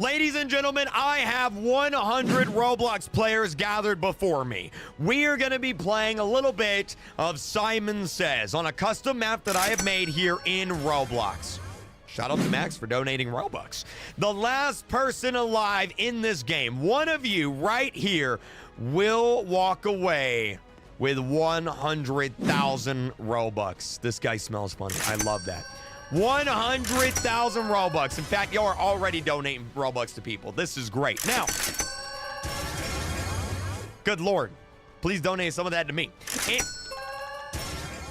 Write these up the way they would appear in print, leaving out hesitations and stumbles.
Ladies and gentlemen, I have 100 Roblox players gathered before me. We are going to be playing a little bit of Simon Says on a custom map that I have made here in Roblox. Shout out to Max for donating Robux. The last person alive in this game, one of you right here, will walk away with 100,000 Robux. This guy smells funny. I love that. 100,000 Robux. In fact, y'all are already donating Robux to people. This is great. Now, good Lord, please donate some of that to me. And,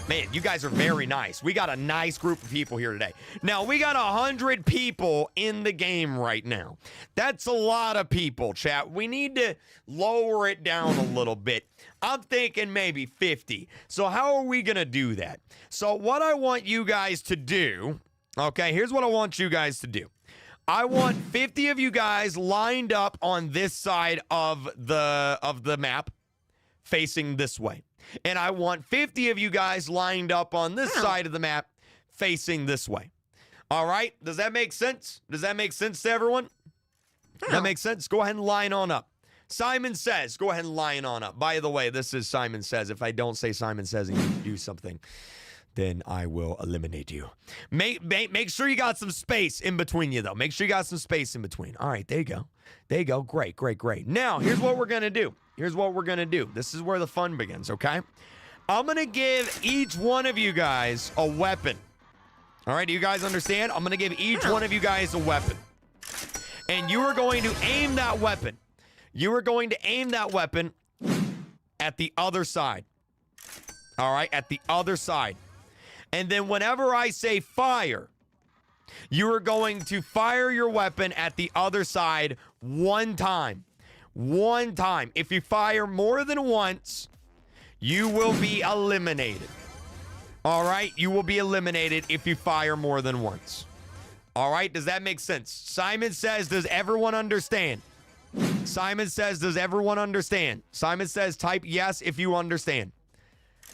man, you guys are very nice. We got a nice group of people here today. Now, we got 100 people in the game right now. That's a lot of people, chat. We need to lower it down a little bit. I'm thinking maybe 50. So how are we going to do that? So what I want you guys to do, okay, here's what I want you guys to do. I want 50 of you guys lined up on this side of the map facing this way. And I want 50 of you guys lined up on this side of the map facing this way. All right? Does that make sense? Does that make sense to everyone? That makes sense? Go ahead and line on up. Simon Says, go ahead and line on up. By the way, this is Simon Says. If I don't say Simon Says and you do something, then I will eliminate you. Make sure you got some space in between you, though. Make sure you got some space in between. All right, there you go. There you go. Great, great, great. Now, here's what we're going to do. Here's what we're going to do. This is where the fun begins, okay? I'm going to give each one of you guys a weapon. All right, do you guys understand? I'm going to give each one of you guys a weapon. And you are going to aim that weapon. You are going to aim that weapon at the other side. All right, at the other side. And then whenever I say fire, you are going to fire your weapon at the other side one time. One time. If you fire more than once, you will be eliminated. All right, you will be eliminated if you fire more than once. All right, does that make sense? Simon Says, does everyone understand? Simon Says, does everyone understand? Simon Says, type yes if you understand.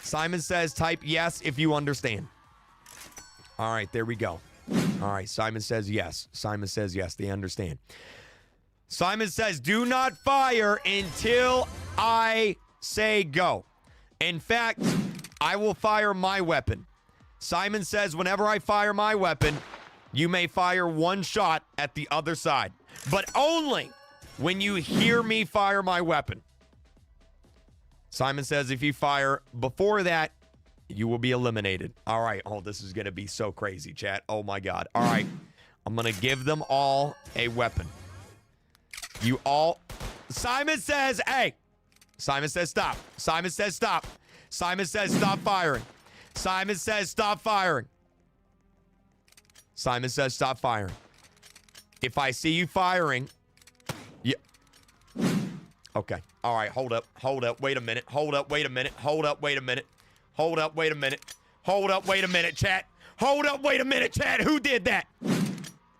Simon Says, type yes if you understand. All right, there we go. All right, Simon says yes. Simon says yes, they understand. Simon says, do not fire until I say go. In fact, I will fire my weapon. Simon says, whenever I fire my weapon, you may fire one shot at the other side, but only when you hear me fire my weapon. Simon says if you fire before that, you will be eliminated. All right. Oh, this is going to be so crazy, chat. Oh, my God. All right. I'm going to give them all a weapon. You all... Simon says, hey. Simon says stop. Simon says stop. Simon says stop firing. Simon says stop firing. Simon says stop firing. If I see you firing... Yeah. Okay. All right. Hold up. Hold up. Wait a minute. Hold up. Wait a minute. Hold up. Wait a minute. Hold up. Wait a minute. Hold up. Wait a minute, chat. Hold up. Wait a minute, chat. Who did that?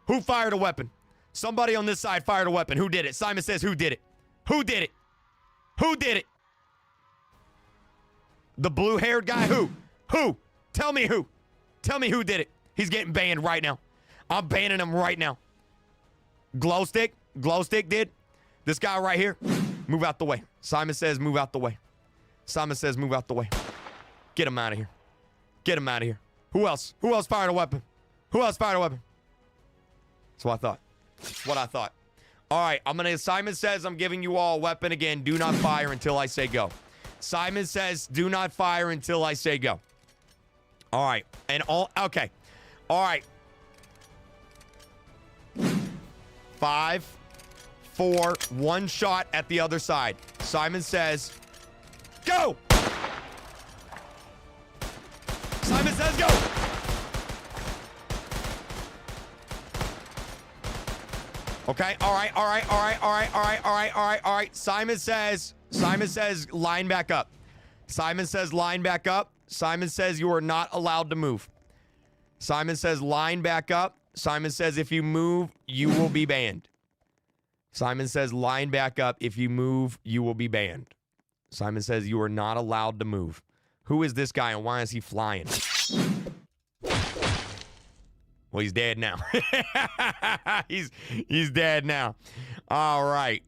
Who fired a weapon? Somebody on this side fired a weapon. Who did it? Simon says who did it? Who did it? Who did it? The blue-haired guy? Who? Who? Tell me who. Tell me who did it. He's getting banned right now. I'm banning him right now. Glowstick? Glowstick did? This guy right here? Move out the way. Simon says move out the way. Simon says move out the way. Get him out of here. Get him out of here. Who else? Who else fired a weapon? Who else fired a weapon? That's what I thought. That's what I thought. All right, Simon says I'm giving you all a weapon again. Do not fire until I say go. Simon says do not fire until I say go. All right. Okay. All right. 5, 4, 1 shot at the other side. Simon says go. Simon says go. Okay. All right. All right. All right. All right. All right. All right. All right. All right. Simon says line back up. Simon says line back up. Simon says you are not allowed to move. Simon says line back up. Simon says if you move, you will be banned. Simon says line back up. If you move, you will be banned. Simon says you are not allowed to move. Who is this guy and why is he flying? Well, he's dead now. he's dead now. All right.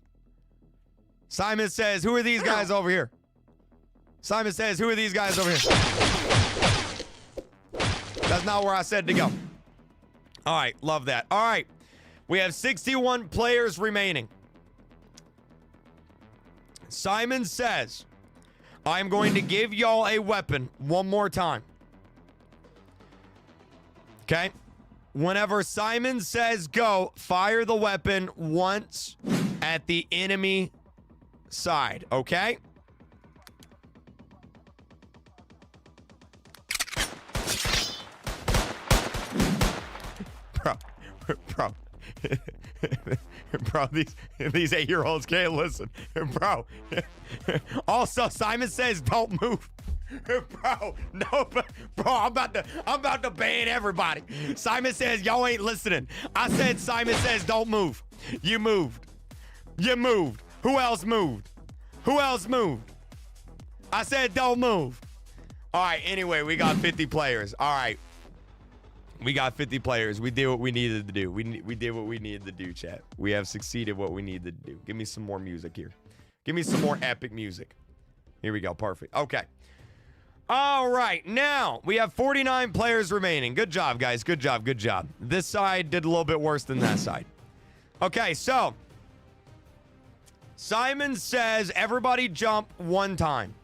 Simon says, who are these guys over here? Simon says, who are these guys over here? That's not where I said to go. All right, love that. All right. We have 61 players remaining. Simon says, I'm going to give y'all a weapon one more time. Okay? Whenever Simon says go, fire the weapon once at the enemy side, okay? Bro. Bro, these 8-year-olds can't listen. Bro. Also, Simon says don't move. Bro, no, bro, I'm about to ban everybody. Simon says y'all ain't listening. I said Simon says don't move. You moved. You moved. Who else moved? Who else moved? I said don't move. All right, anyway, we got 50 players. All right. We got 50 players. We did what we needed to do. We did what we needed to do, chat. We have succeeded what we needed to do. Give me some more music here. Give me some more epic music. Here we go. Perfect. Okay. All right. Now, we have 49 players remaining. Good job, guys. Good job. Good job. This side did a little bit worse than that side. Okay, so Simon says everybody jump one time.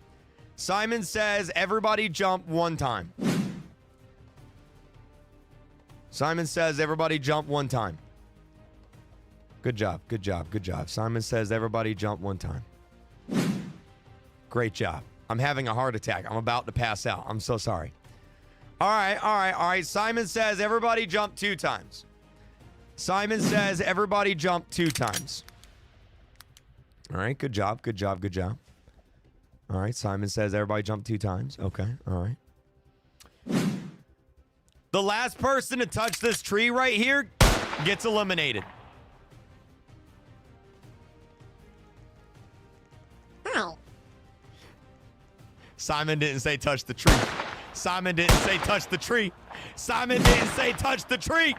Simon says everybody jump one time. Simon says everybody jump one time. Good job. Good job. Good job. Simon says everybody jump one time. Great job. I'm having a heart attack. I'm about to pass out. I'm so sorry. All right. All right. All right. Simon says everybody jump 2 times. Simon says everybody jump 2 times. All right. Good job. Good job. Good job. All right. Simon says everybody jump 2 times. Okay. All right. The last person to touch this tree right here gets eliminated. Ow. Simon didn't say touch the tree. Simon didn't say touch the tree. Simon didn't say touch the tree.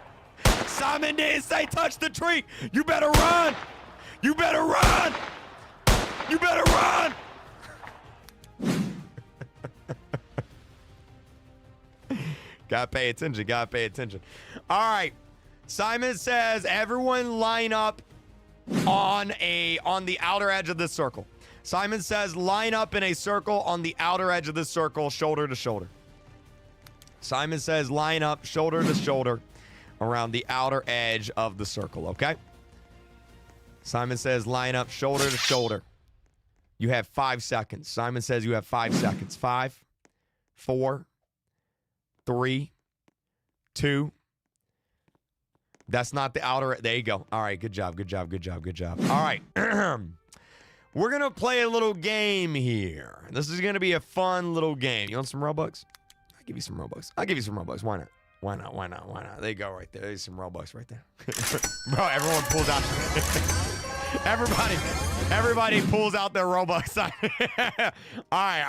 Simon didn't say touch the tree. You better run. You better run. You better run. Gotta pay attention. Gotta pay attention. All right. Simon says everyone line up on the outer edge of this circle. Simon says line up in a circle on the outer edge of this circle, shoulder to shoulder. Simon says line up shoulder to shoulder around the outer edge of the circle, okay? Simon says line up shoulder to shoulder. You have 5 seconds. Simon says you have 5 seconds. 5, 4, 3, 2. That's not the outer. There you go. All right. Good job. Good job. Good job. Good job. All right. We're going to play a little game here. This is going to be a fun little game. You want some Robux? I'll give you some Robux. I'll give you some Robux. Why not? Why not? Why not? Why not? There you go right there. There's some Robux right there. Bro, everyone pulls out. Everybody pulls out their Robux. All right.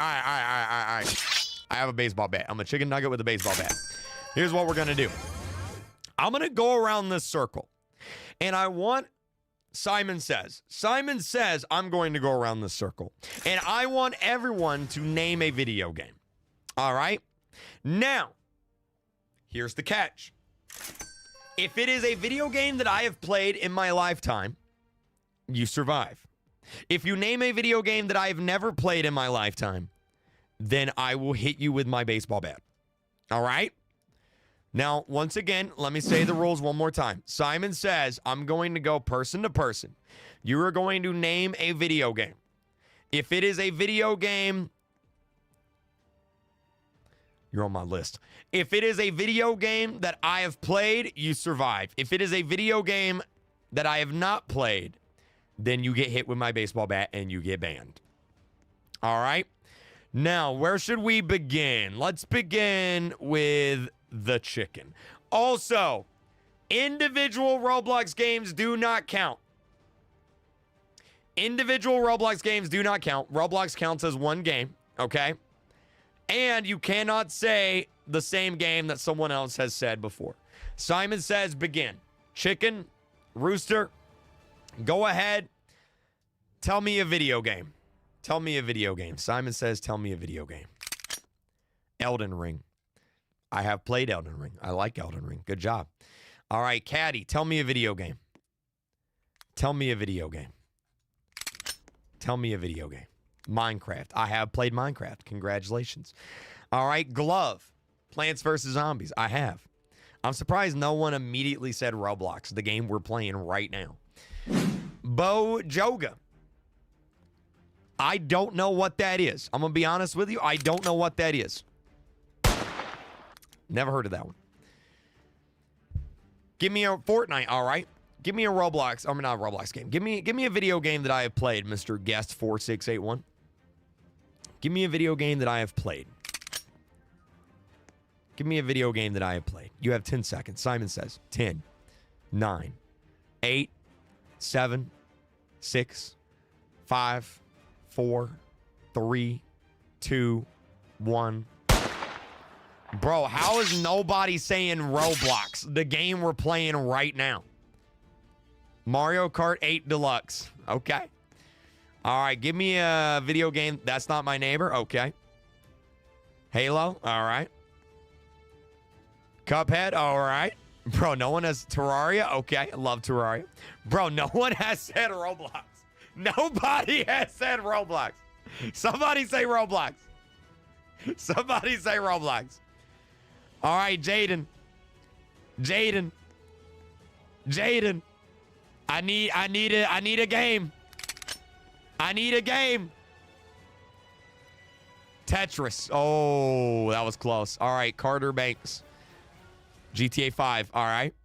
I have a baseball bat. I'm a chicken nugget with a baseball bat. Here's what we're going to do. I'm going to go around this circle. And I want Simon says I'm going to go around this circle. And I want everyone to name a video game. All right? Now, here's the catch. If it is a video game that I have played in my lifetime, you survive. If you name a video game that I have never played in my lifetime, then I will hit you with my baseball bat. All right? Now, once again, let me say the rules one more time. Simon says I'm going to go person to person. You are going to name a video game. If it is a video game, you're on my list. If it is a video game that I have played, you survive. If it is a video game that I have not played, then you get hit with my baseball bat and you get banned. All right? Now, where should we begin? Let's begin with the chicken. Also, individual Roblox games do not count. Individual Roblox games do not count. Roblox counts as one game, okay? And you cannot say the same game that someone else has said before. Simon says begin. Chicken, Rooster, go ahead. Tell me a video game. Tell me a video game. Simon says tell me a video game. Elden Ring. I have played Elden Ring. I like Elden Ring. Good job. All right, Caddy, tell me a video game. Tell me a video game. Tell me a video game. Minecraft. I have played Minecraft. Congratulations. All right, Glove. Plants vs. Zombies. I have. I'm surprised no one immediately said Roblox, the game we're playing right now. Bo Joga. I don't know what that is. I'm going to be honest with you. I don't know what that is. Never heard of that one. Give me a Fortnite, all right? Give me a Roblox. I mean, not a Roblox game. Give me a video game that I have played, Mr. Guest 4681. Give me a video game that I have played. Give me a video game that I have played. You have 10 seconds. Simon says 10, 9, 8, 7, 6, 5, 4, 3, 2, 1. Bro, how is nobody saying Roblox, the game we're playing right now? Mario Kart 8 Deluxe. Okay. All right, give me a video game. That's Not My Neighbor. Okay. Halo. All right. Cuphead. All right. Bro, no one has Terraria. Okay, I love Terraria. Bro, no one has said Roblox. Nobody has said Roblox. Somebody say Roblox. Somebody say Roblox. All right, Jaden. Jaden. Jaden. I need a game. I need a game. Tetris. Oh, that was close. All right, Carter Banks. GTA 5. All right.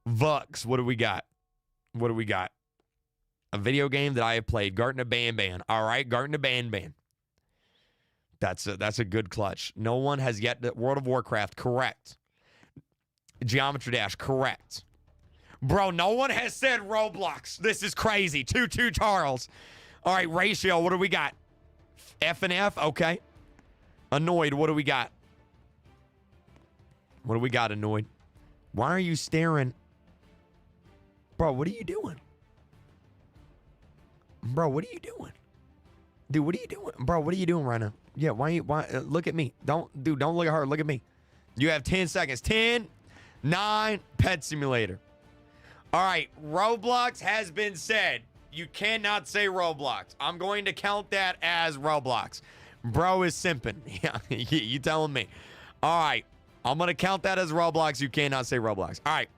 Vux. What do we got? What do we got? A video game that I have played. Garten of Banban. All right, Garten of Banban. That's a good clutch. No one has yet. World of Warcraft. Correct. Geometry Dash. Correct. Bro, no one has said Roblox. This is crazy. 2-2 Charles. All right, Ratio. What do we got? F and F. Okay. Annoyed. What do we got? What do we got, Annoyed? Why are you staring? Bro, what are you doing? Bro, what are you doing? Dude, what are you doing? Bro, what are you doing right now? Yeah, why look at me. Don't look at her. Look at me. You have 10 seconds. 10, 9, Pet Simulator. All right, Roblox has been said. You cannot say Roblox. I'm going to count that as Roblox. Bro is simping. Yeah, you telling me. All right, I'm going to count that as Roblox. You cannot say Roblox. All right.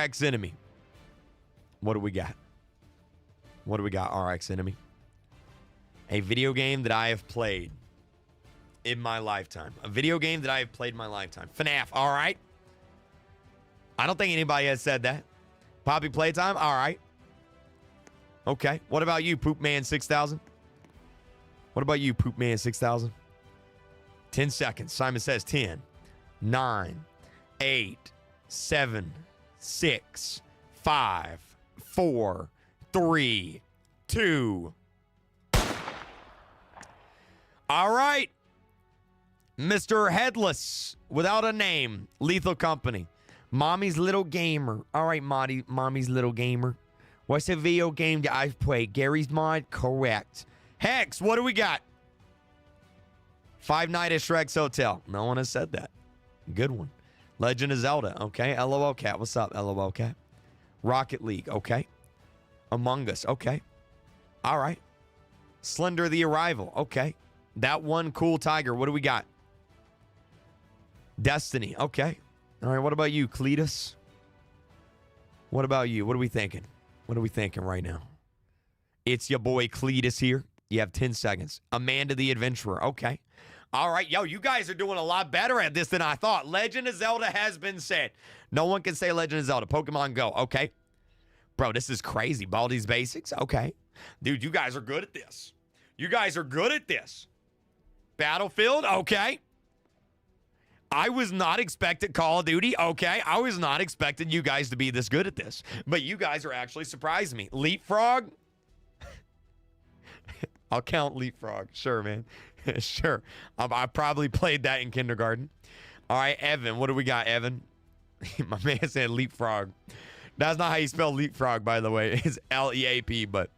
RX Enemy. What do we got? What do we got, RX Enemy? A video game that I have played in my lifetime. A video game that I have played in my lifetime. FNAF, all right. I don't think anybody has said that. Poppy Playtime, all right. Okay. What about you, Poop Man 6000? What about you, Poop Man 6000? 10 seconds. Simon says 10, 9, 8, 7, 6, 5, 4, 3, 2. All right. Mr. Headless, without a name, Lethal Company. Mommy's Little Gamer. All right, Mommy's Little Gamer. What's a video game that I've played? Gary's Mod? Correct. Hex, what do we got? Five Nights at Shrek's Hotel. No one has said that. Good one. Legend of Zelda. Okay. LOL Cat. What's up, LOL Cat? Rocket League. Okay. Among Us. Okay. All right. Slender the Arrival. Okay. That one cool tiger. What do we got? Destiny. Okay. All right. What about you, Cletus? What about you? What are we thinking? What are we thinking right now? It's your boy Cletus here. You have 10 seconds. Amanda the Adventurer. Okay. All right. Yo, you guys are doing a lot better at this than I thought. Legend of Zelda has been said. No one can say Legend of Zelda. Pokemon Go. Okay. Bro, this is crazy. Baldi's Basics. Okay. Dude, you guys are good at this. You guys are good at this. Battlefield. Okay. I was not expecting Call of Duty. Okay. I was not expecting you guys to be this good at this. But you guys are actually surprising me. Leapfrog. I'll count Leapfrog. Sure, man. Sure. I probably played that in kindergarten. All right, Evan. What do we got, Evan? My man said leapfrog. That's not how you spell leapfrog, by the way. It's L-E-A-P, but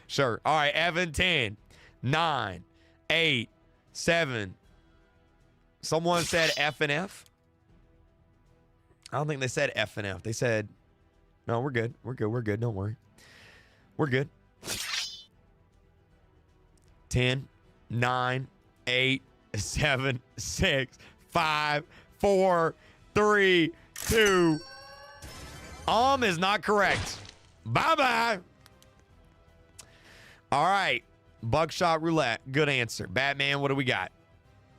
sure. All right, Evan, 10, 9, 8, 7. Someone said F and F. I don't think they said F and F. They said, no, we're good. We're good. We're good. Don't worry. We're good. 10, 9, 8, 7, 6, 5, 4, 3, 2. Is not correct. Bye-bye. All right. Buckshot roulette. Good answer. Batman, what do we got?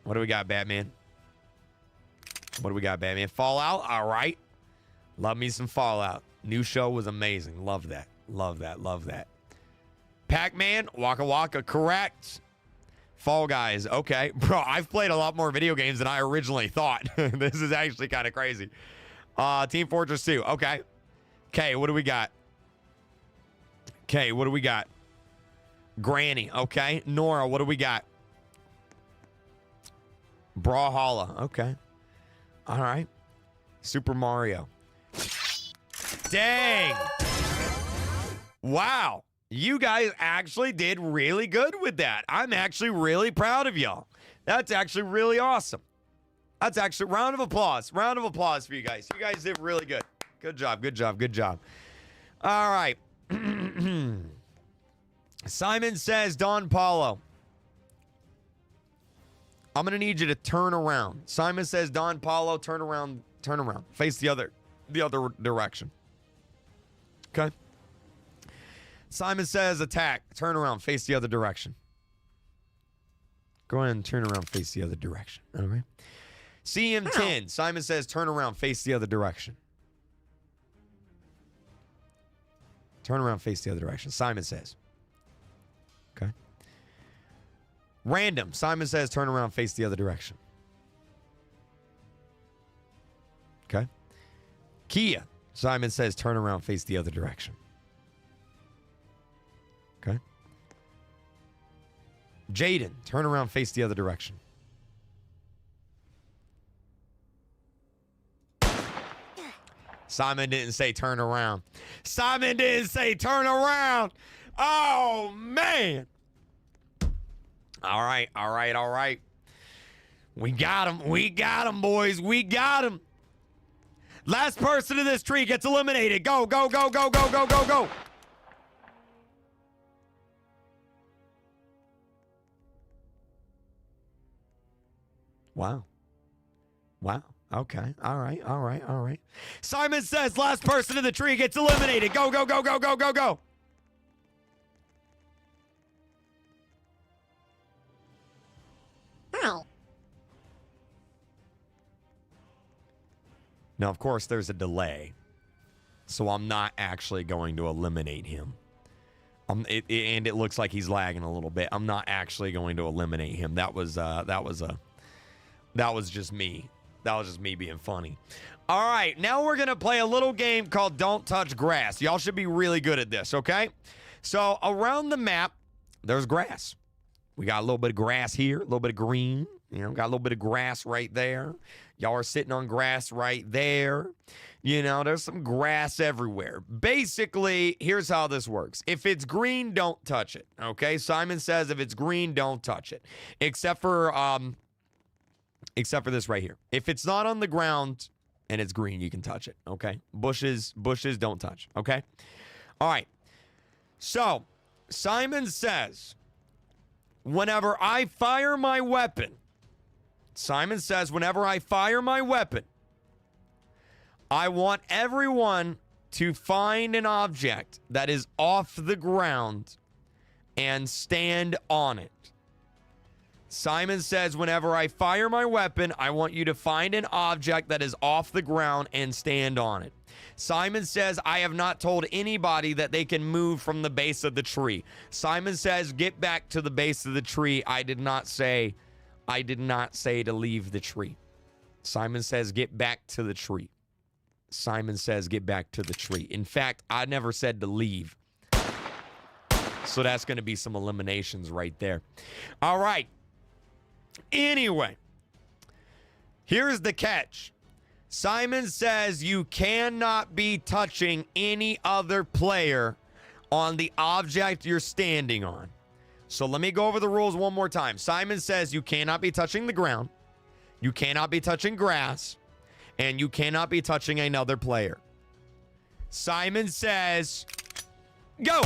What do we got, Batman? What do we got, Batman? Fallout? All right. Love me some Fallout. New show was amazing. Love that. Love that. Love that. Pac-Man? Waka Waka. Correct. Fall Guys. Okay. Bro, I've played a lot more video games than I originally thought. This is actually kind of crazy. Team Fortress 2. Okay. Okay, what do we got? Okay, what do we got? Granny. Okay. Nora, what do we got? Brawlhalla. Okay. All right. Super Mario. Dang. Wow. You guys actually did really good with that. I'm actually really proud of y'all. That's actually really awesome. That's actually round of applause. Round of applause for you guys. You guys did really good. Good job. Good job. Good job. All right. Simon says, Don Paulo, I'm going to need you to turn around. Simon says, Don Paulo, turn around. Turn around. Face the other direction. Okay. Simon says, attack. Turn around. Face the other direction. Go ahead and turn around. Face the other direction. All right. CM10. Simon says, turn around. Face the other direction. Turn around. Face the other direction. Simon says. Okay. Random. Simon says, turn around. Face the other direction. Okay. Kia. Simon says, turn around. Face the other direction. Okay. Jaden, turn around, face the other direction. Simon didn't say turn around. Simon didn't say turn around. Oh, man. All right, all right, all right. We got him. We got him, boys. We got him. Last person in this tree gets eliminated. Go, go, go, go, go, go, go, go. Wow. Wow. Okay. All right. All right. All right. Simon says last person in the tree gets eliminated. Go, go, go, go, go, go, go. Ow. Now, of course, there's a delay. So I'm not actually going to eliminate him. And it looks like he's lagging a little bit. I'm not actually going to eliminate him. That was just me. That was just me being funny. All right, now we're going to play a little game called Don't Touch Grass. Y'all should be really good at this, okay? So around the map, there's grass. We got a little bit of grass here, a little bit of green. You know, got a little bit of grass right there. Y'all are sitting on grass right there. You know, there's some grass everywhere. Basically, here's how this works. If it's green, don't touch it, okay? Simon says if it's green, don't touch it. Except for this right here. If it's not on the ground and it's green, you can touch it, okay? Bushes, don't touch, okay? All right. So, Simon says, whenever I fire my weapon, Simon says, whenever I fire my weapon, I want everyone to find an object that is off the ground and stand on it. Simon says, whenever I fire my weapon, I want you to find an object that is off the ground and stand on it. Simon says, I have not told anybody that they can move from the base of the tree. Simon says, get back to the base of the tree. I did not say to leave the tree. Simon says, get back to the tree. Simon says, get back to the tree. In fact, I never said to leave. So that's going to be some eliminations right there. All right. Anyway, Here's the catch. Simon says you cannot be touching any other player on the object you're standing on. So let me go over the rules one more time. Simon says you cannot be touching the ground, you cannot be touching grass, and you cannot be touching another player. Simon says, go.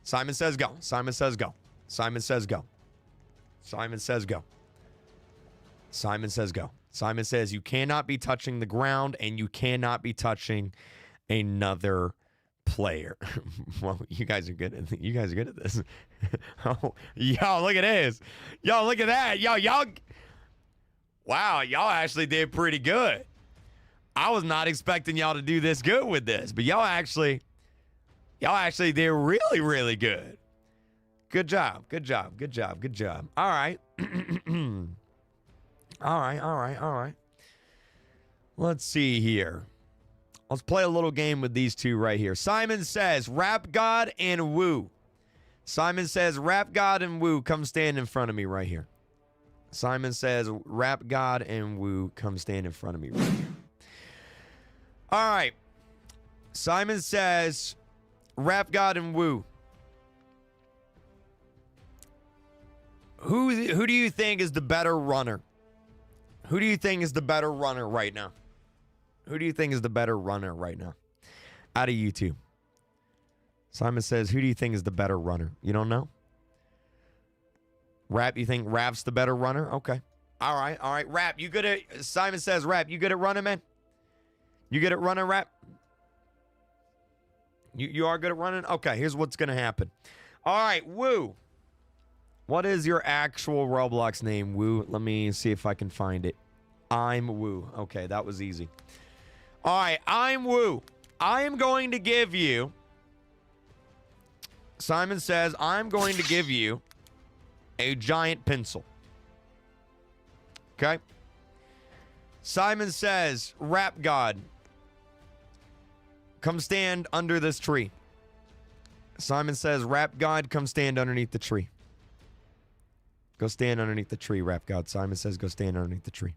Simon says go. Simon says go. Simon says go. Simon says go. Simon says go. Simon says you cannot be touching the ground and you cannot be touching another player. Well, you guys are good at this. Oh, yo, look at this. Yo, look at that. Y'all. Wow, y'all actually did pretty good. I was not expecting y'all to do this good with this, but y'all actually did really, really good. Good job. Good job. Good job. Good job. All right. All right. Let's see here. Let's play a little game with these two right here. Simon says, Rap God and Woo. Simon says, Rap God and Woo, come stand in front of me right here. Simon says, Rap God and Woo, come stand in front of me right here. All right. Simon says, Rap God and Woo. Who do you think is the better runner? Who do you think is the better runner right now? Who do you think is the better runner right now? Out of you two. Simon says, who do you think is the better runner? You don't know? Rap, you think Rap's the better runner? Okay. All right. Rap, you good at... Simon says, Rap, you good at running, man? You good at running, Rap? You are good at running? Okay, here's what's going to happen. All right, Woo. What is your actual Roblox name, Woo? Let me see if I can find it. I'm Woo. Okay, that was easy. All right, I'm Woo. I am going to give you... Simon says, I'm going to give you a giant pencil. Okay? Simon says, Rap God, come stand under this tree. Simon says, Rap God, come stand underneath the tree. Go stand underneath the tree, Rap God. Simon says, go stand underneath the tree.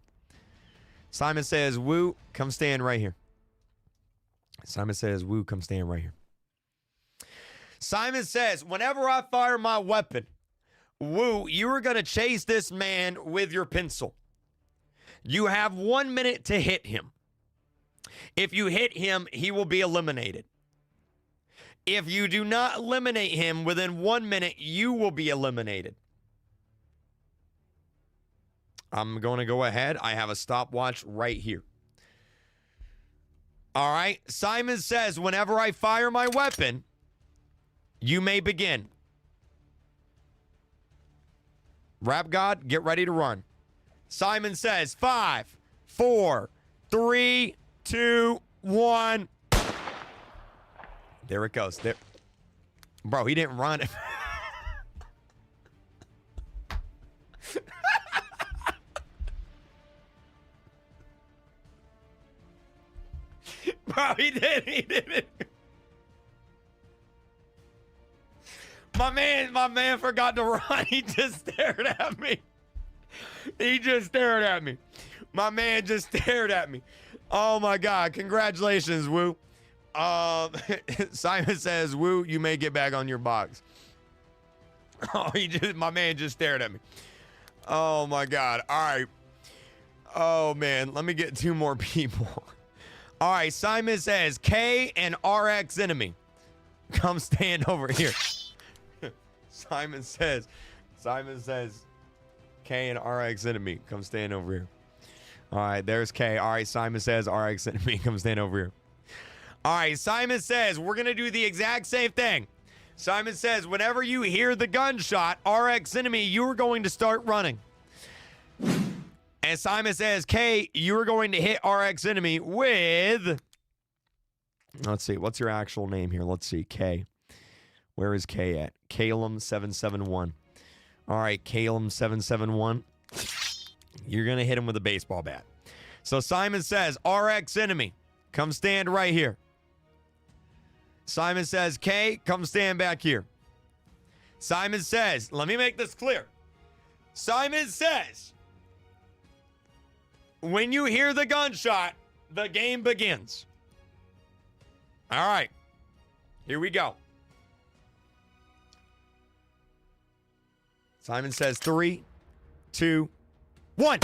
Simon says, Woo, come stand right here. Simon says, Woo, come stand right here. Simon says, whenever I fire my weapon, Woo, you are going to chase this man with your pencil. You have 1 minute to hit him. If you hit him, he will be eliminated. If you do not eliminate him within 1 minute, you will be eliminated. I'm going to go ahead. I have a stopwatch right here. All right. Simon says, whenever I fire my weapon, you may begin. Rap God, get ready to run. Simon says, 5, 4, 3, 2, 1. There it goes. There. Bro, he didn't run. Bro, he didn't. My man forgot to run. He just stared at me. My man just stared at me. Oh my God. Congratulations, Woo. Simon says, Woo, you may get back on your box. Oh, my man just stared at me. Oh my God. All right. Oh man, let me get 2 more people. All right, Simon says, K and RX enemy, come stand over here. Simon says, K and RX enemy, come stand over here. All right, there's K. All right, Simon says, RX enemy, come stand over here. All right, Simon says, we're going to do the exact same thing. Simon says, whenever you hear the gunshot, RX enemy, you are going to start running. And Simon says, K, you're going to hit RX enemy with... Let's see. What's your actual name here? Let's see. K. Where is K at? Calum771. All right, Calum771. You're going to hit him with a baseball bat. So Simon says, RX enemy, come stand right here. Simon says, K, come stand back here. Simon says, let me make this clear. Simon says... When you hear the gunshot, the game begins. All right. Here we go. Simon says 3, 2, 1.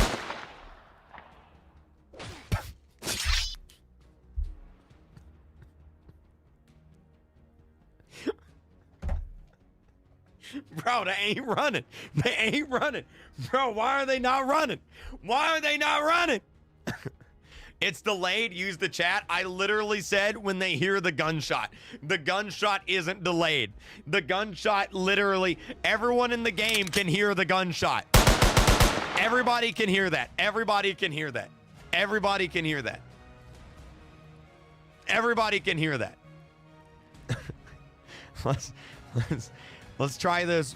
Bro, they ain't running. They ain't running. Bro, why are they not running? Why are they not running? It's delayed. Use the chat. I literally said when they hear the gunshot. The gunshot isn't delayed. The gunshot literally, everyone in the game can hear the gunshot. Everybody can hear that. Everybody can hear that. Everybody can hear that. Everybody can hear that. Let's try this.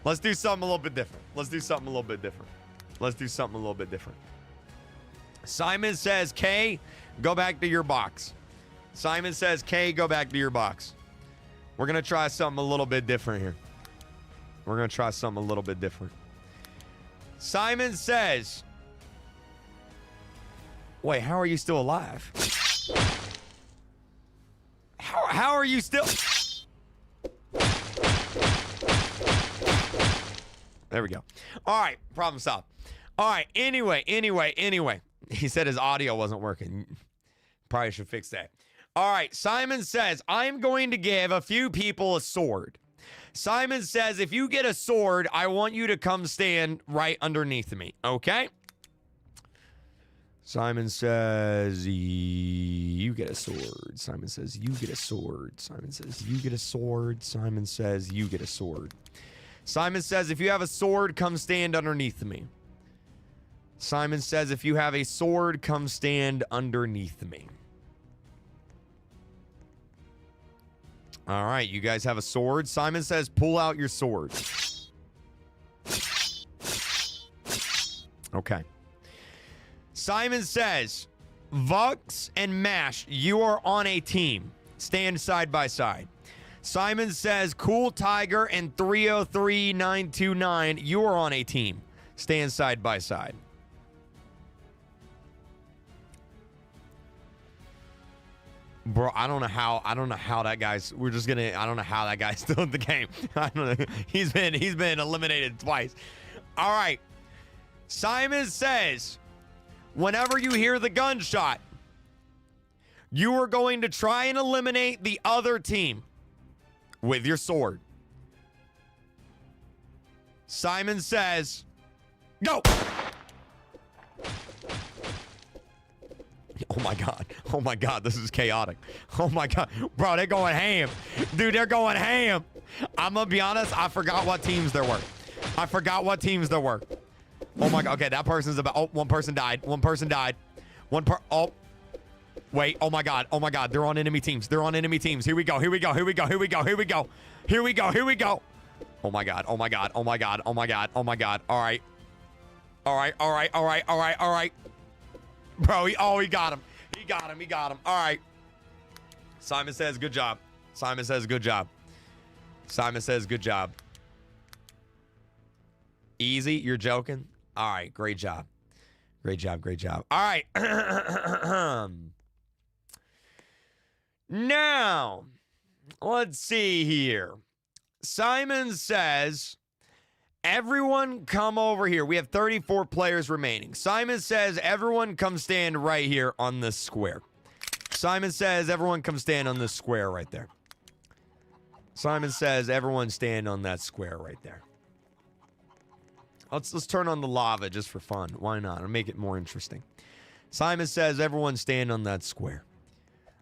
Let's do something a little bit different. Let's do something a little bit different. Let's do something a little bit different. Simon says, K, go back to your box. Simon says, K, go back to your box. We're going to try something a little bit different here. We're going to try something a little bit different. Simon says, wait, how are you still alive? How are you still... There we go. All right, problem solved. All right, anyway. He said his audio wasn't working. Probably should fix that. All right, Simon says, I'm going to give a few people a sword. Simon says, if you get a sword, I want you to come stand right underneath me, okay? Simon says, you get a sword. Simon says, you get a sword. Simon says, you get a sword. Simon says, you get a sword. Simon says, if you have a sword, come stand underneath me. Simon says, if you have a sword, come stand underneath me. All right, you guys have a sword. Simon says, pull out your sword. Okay. Simon says, Vux and Mash, you are on a team. Stand side by side. Simon says, Cool Tiger and 303929, you are on a team. Stand side by side. Bro, I don't know how that guy's, I don't know how that guy's still in the game. I don't know. He's been eliminated twice. All right. Simon says, whenever you hear the gunshot, you are going to try and eliminate the other team with your sword. Simon says, go. Oh my God. Oh my God. This is chaotic. Oh my God. Bro, they're going ham. Dude, they're going ham. I'm going to be honest. I forgot what teams there were. Oh my God. Okay, that person's about, oh, one person died. Oh, wait. Oh my God. They're on enemy teams. Here we go. Oh my God. All right. Bro, he got him. He got him. All right. Simon says, good job. Easy? You're joking? All right. Great job. All right. Now, let's see here. Simon says, everyone come over here. We have 34 players remaining. Simon says, everyone come stand right here on this square. Simon says, everyone come stand on this square right there. Simon says, everyone stand on that square right there. Let's turn on the lava just for fun. Why not? It'll make it more interesting. Simon says, everyone stand on that square.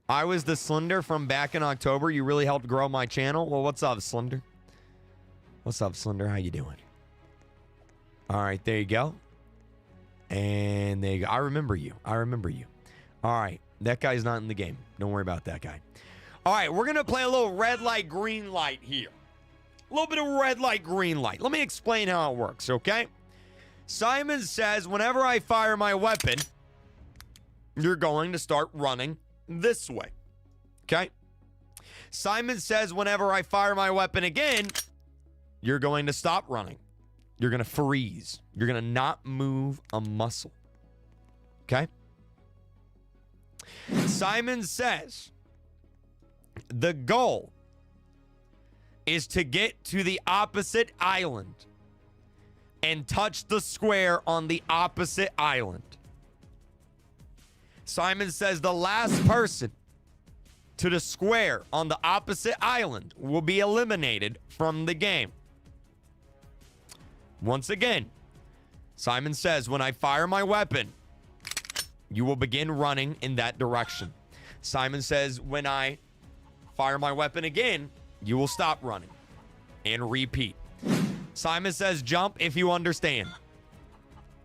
I was the Slender from back in October. You really helped grow my channel. Well, what's up, Slender? How you doing? All right, there you go. And there you go. I remember you. All right, that guy's not in the game. Don't worry about that guy. All right, we're going to play a little red light, green light here. A little bit of red light, green light. Let me explain how it works, okay? Simon says, whenever I fire my weapon, you're going to start running this way, okay? Simon says, whenever I fire my weapon again, you're going to stop running. You're going to freeze. You're going to not move a muscle. Okay? Simon says the goal is to get to the opposite island and touch the square on the opposite island. Simon says the last person to the square on the opposite island will be eliminated from the game. Once again, Simon says, when I fire my weapon, you will begin running in that direction. Simon says, when I fire my weapon again, you will stop running and repeat. Simon says, jump if you understand.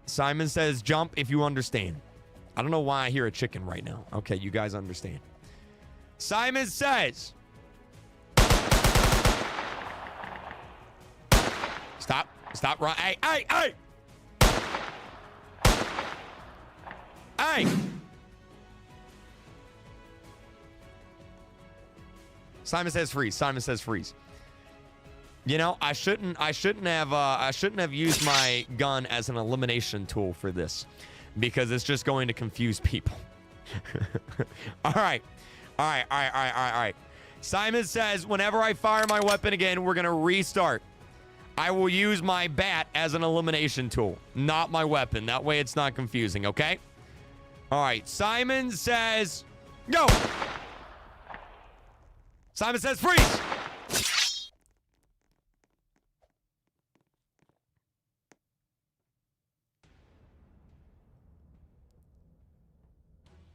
Simon says, jump if you understand. I don't know why I hear a chicken right now. Okay, you guys understand. Simon says, stop running. Hey. Simon says freeze. Simon says freeze. You know, I shouldn't have used my gun as an elimination tool for this, because it's just going to confuse people. All right. Simon says, whenever I fire my weapon again, we're going to restart. I will use my bat as an elimination tool, not my weapon. That way it's not confusing, okay? All right. Simon says, go. Simon says, freeze.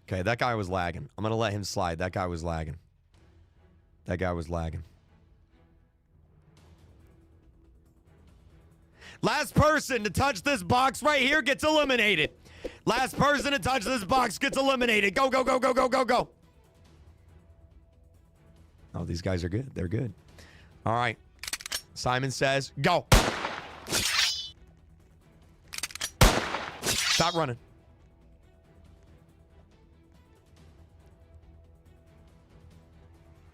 Okay, that guy was lagging. I'm going to let him slide. That guy was lagging. Last person to touch this box right here gets eliminated. Last person to touch this box gets eliminated. Go. Oh, these guys are good. They're good. All right. Simon says, go. Stop running.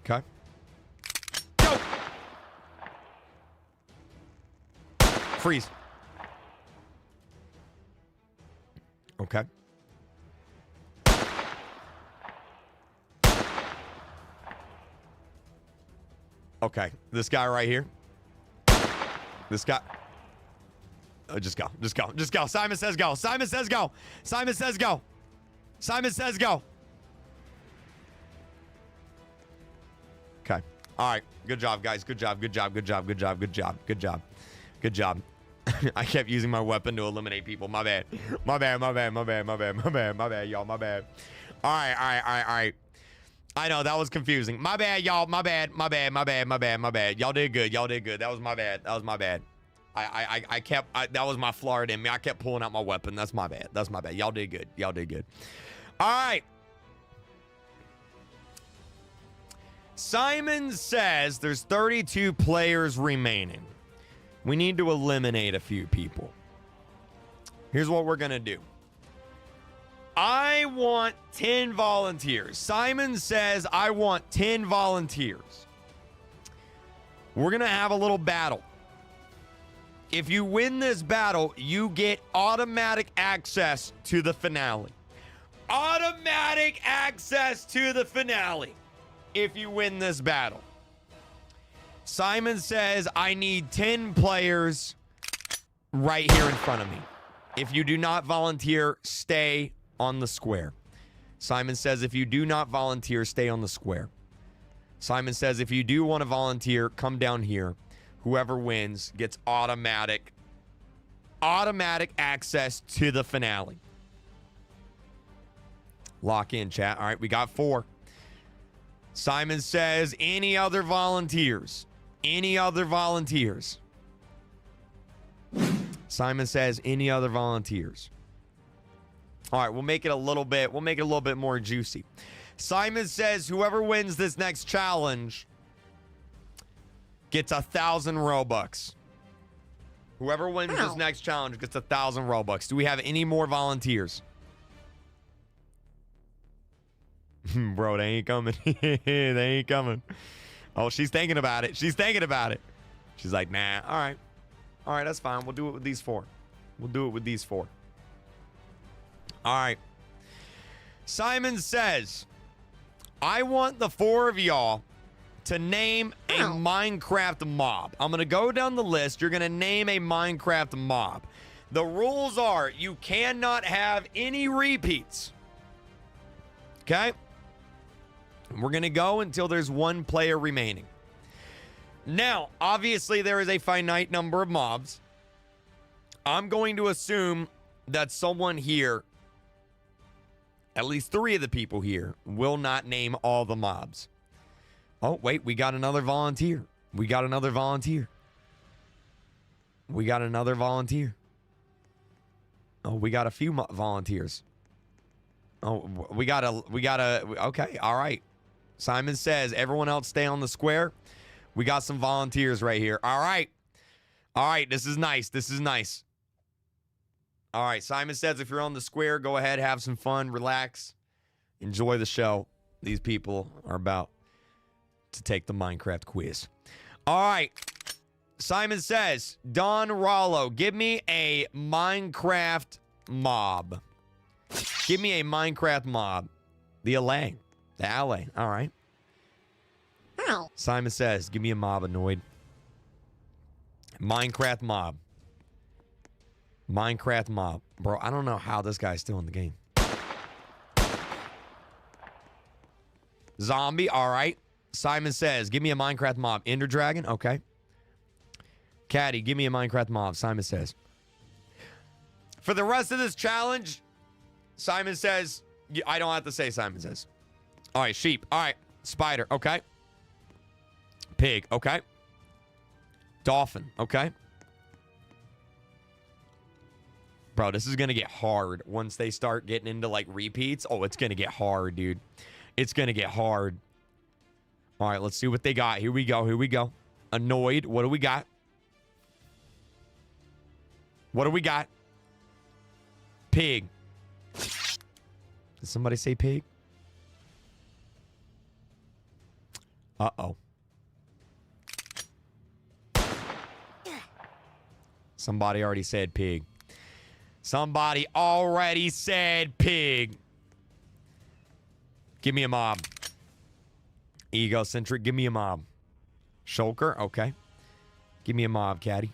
Okay. Go. Freeze. Okay. Okay. This guy right here. This guy. Oh, just go. Simon says go. Simon says go. Okay. All right. Good job, guys. Good job. I kept using my weapon to eliminate people. My bad. My bad, y'all. My bad. All right. I know that was confusing. My bad, y'all. My bad. Y'all did good. That was my bad. That was my Florida in me. I kept pulling out my weapon. That's my bad. Y'all did good. All right. Simon says there's 32 players remaining. We need to eliminate a few people. Here's what we're going to do. I want 10 volunteers. Simon says I want 10 volunteers. We're going to have a little battle. If you win this battle, you get automatic access to the finale. Automatic access to the finale if you win this battle. Simon says I need 10 players right here in front of me. If you do not volunteer, stay on the square. Simon says if you do not volunteer, stay on the square. Simon says if you do want to volunteer, come down here. Whoever wins gets automatic access to the finale. Lock in, chat. All right, we got 4. Simon says any other volunteers? Simon says any other volunteers? All right, we'll make it a little bit more juicy. Simon says whoever wins this next challenge gets 1,000 Robux. Whoever wins this next challenge gets 1,000 Robux. Do we have any more volunteers? Bro, they ain't coming. They ain't coming. Oh, she's thinking about it. She's like, nah. All right, that's fine. We'll do it with these 4. All right. Simon says, I want the 4 of y'all to name a Minecraft mob. I'm going to go down the list. You're going to name a Minecraft mob. The rules are you cannot have any repeats. Okay? We're going to go until there's 1 player remaining. Now, obviously, there is a finite number of mobs. I'm going to assume that someone here, at least 3 of the people here, will not name all the mobs. Oh, wait, we got another volunteer. We got another volunteer. We got another volunteer. Oh, we got a few volunteers. Oh, we got a, okay, all right. Simon says, everyone else stay on the square. We got some volunteers right here. All right. All right, this is nice. This is nice. All right, Simon says if you're on the square, go ahead, have some fun, relax, enjoy the show. These people are about to take the Minecraft quiz. All right. Simon says, Don Rollo, give me a Minecraft mob. Give me a Minecraft mob. The LA. The LA. All right. Simon says, give me a mob, Annoyed. Minecraft mob. Minecraft mob. Bro, I don't know how this guy's still in the game. Zombie. All right. Simon says, give me a Minecraft mob. Ender Dragon. Okay. Caddy, give me a Minecraft mob. Simon says. For the rest of this challenge, Simon says, I don't have to say Simon says. All right, sheep. All right. Spider. Okay. Pig. Okay. Dolphin. Okay. Bro, this is going to get hard once they start getting into, like, repeats. Oh, it's going to get hard, dude. It's going to get hard. All right, let's see what they got. Here we go. Here we go. Annoyed. What do we got? What do we got? Pig. Did somebody say pig? Uh-oh. Somebody already said pig. Somebody already said pig. Give me a mob. Egocentric, give me a mob. Shulker, okay. Give me a mob, Caddy.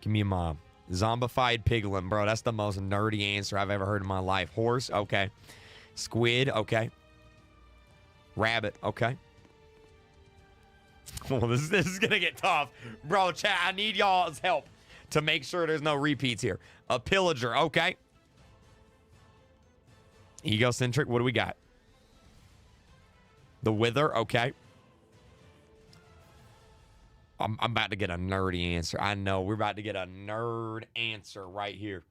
Give me a mob. Zombified piglin, bro. That's the most nerdy answer I've ever heard in my life. Horse, okay. Squid, okay. Rabbit, okay. Well, this is going to get tough. Bro, chat, I need y'all's help to make sure there's no repeats here. A pillager, okay. Egocentric, what do we got? The Wither, okay. I'm about to get a nerdy answer. I know. We're about to get a nerd answer right here.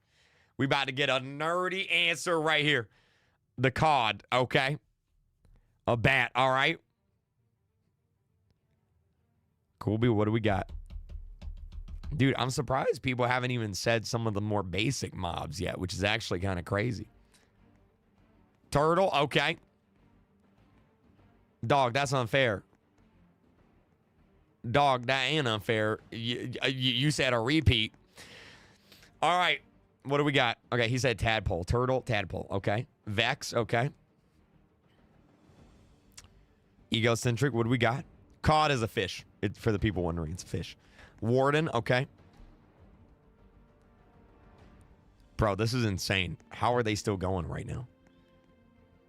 We're about to get a nerdy answer right here. The cod, okay. A bat, all right. Colby, what do we got? Dude, I'm surprised people haven't even said some of the more basic mobs yet, which is actually kind of crazy. Turtle, okay. Dog, that's unfair. Dog, that ain't unfair. You said a repeat. All right. What do we got? Okay, he said tadpole. Turtle, tadpole. Okay. Vex, okay. Egocentric, what do we got? Cod is a fish. For the people wondering, it's a fish. Warden, okay. Bro, this is insane. How are they still going right now?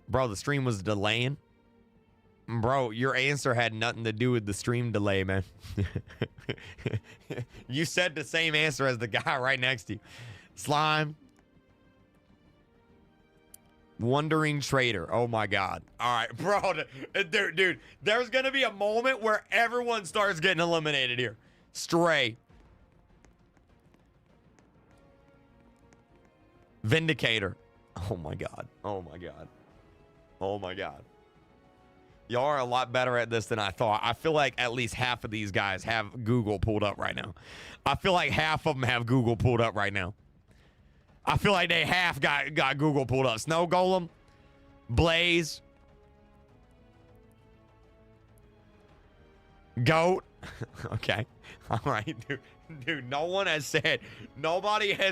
Bro, the stream was delaying. Bro, your answer had nothing to do with the stream delay, man. You said the same answer as the guy right next to you. Slime. Wandering Trader. Oh, my God. All right, bro. Dude, there's going to be a moment where everyone starts getting eliminated here. Stray. Vindicator. Oh, my God. Oh, my God. Oh, my God. Y'all are a lot better at this than I thought. I feel like at least half of these guys have Google pulled up right now. I feel like half of them have Google pulled up right now. I feel like they half got Google pulled up. Snow Golem. Blaze. Goat. Okay. All right, dude. Dude, nobody has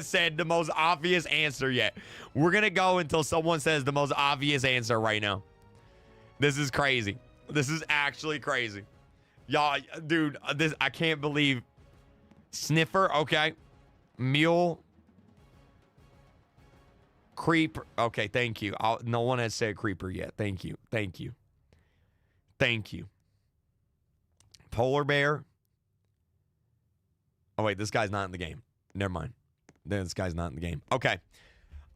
said the most obvious answer yet. We're going to go until someone says the most obvious answer right now. This is crazy. This is actually crazy. Y'all, dude, I can't believe. Sniffer, okay. Mule. Creeper. Okay, thank you. No one has said creeper yet. Thank you. Thank you. Thank you. Polar bear. Oh, wait, this guy's not in the game. Never mind. This guy's not in the game. Okay.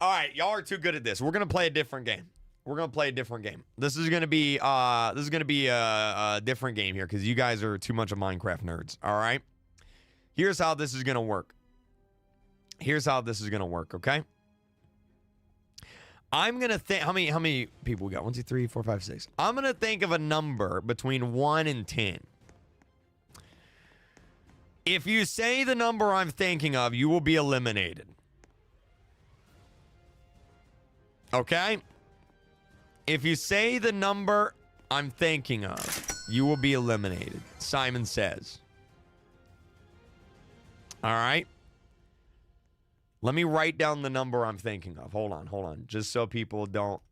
All right, y'all are too good at this. We're going to play a different game. We're going to play a different game. This is going to be a different game here because you guys are too much of Minecraft nerds, all right? Here's how this is going to work. Here's how this is going to work, okay? I'm going to think how many people we got? 1 2 3 4 5 6. I'm going to think of a number between 1 and 10. If you say the number I'm thinking of, you will be eliminated. Okay? If you say the number I'm thinking of, you will be eliminated. Simon says. All right? Let me write down the number I'm thinking of. Hold on. Just so people don't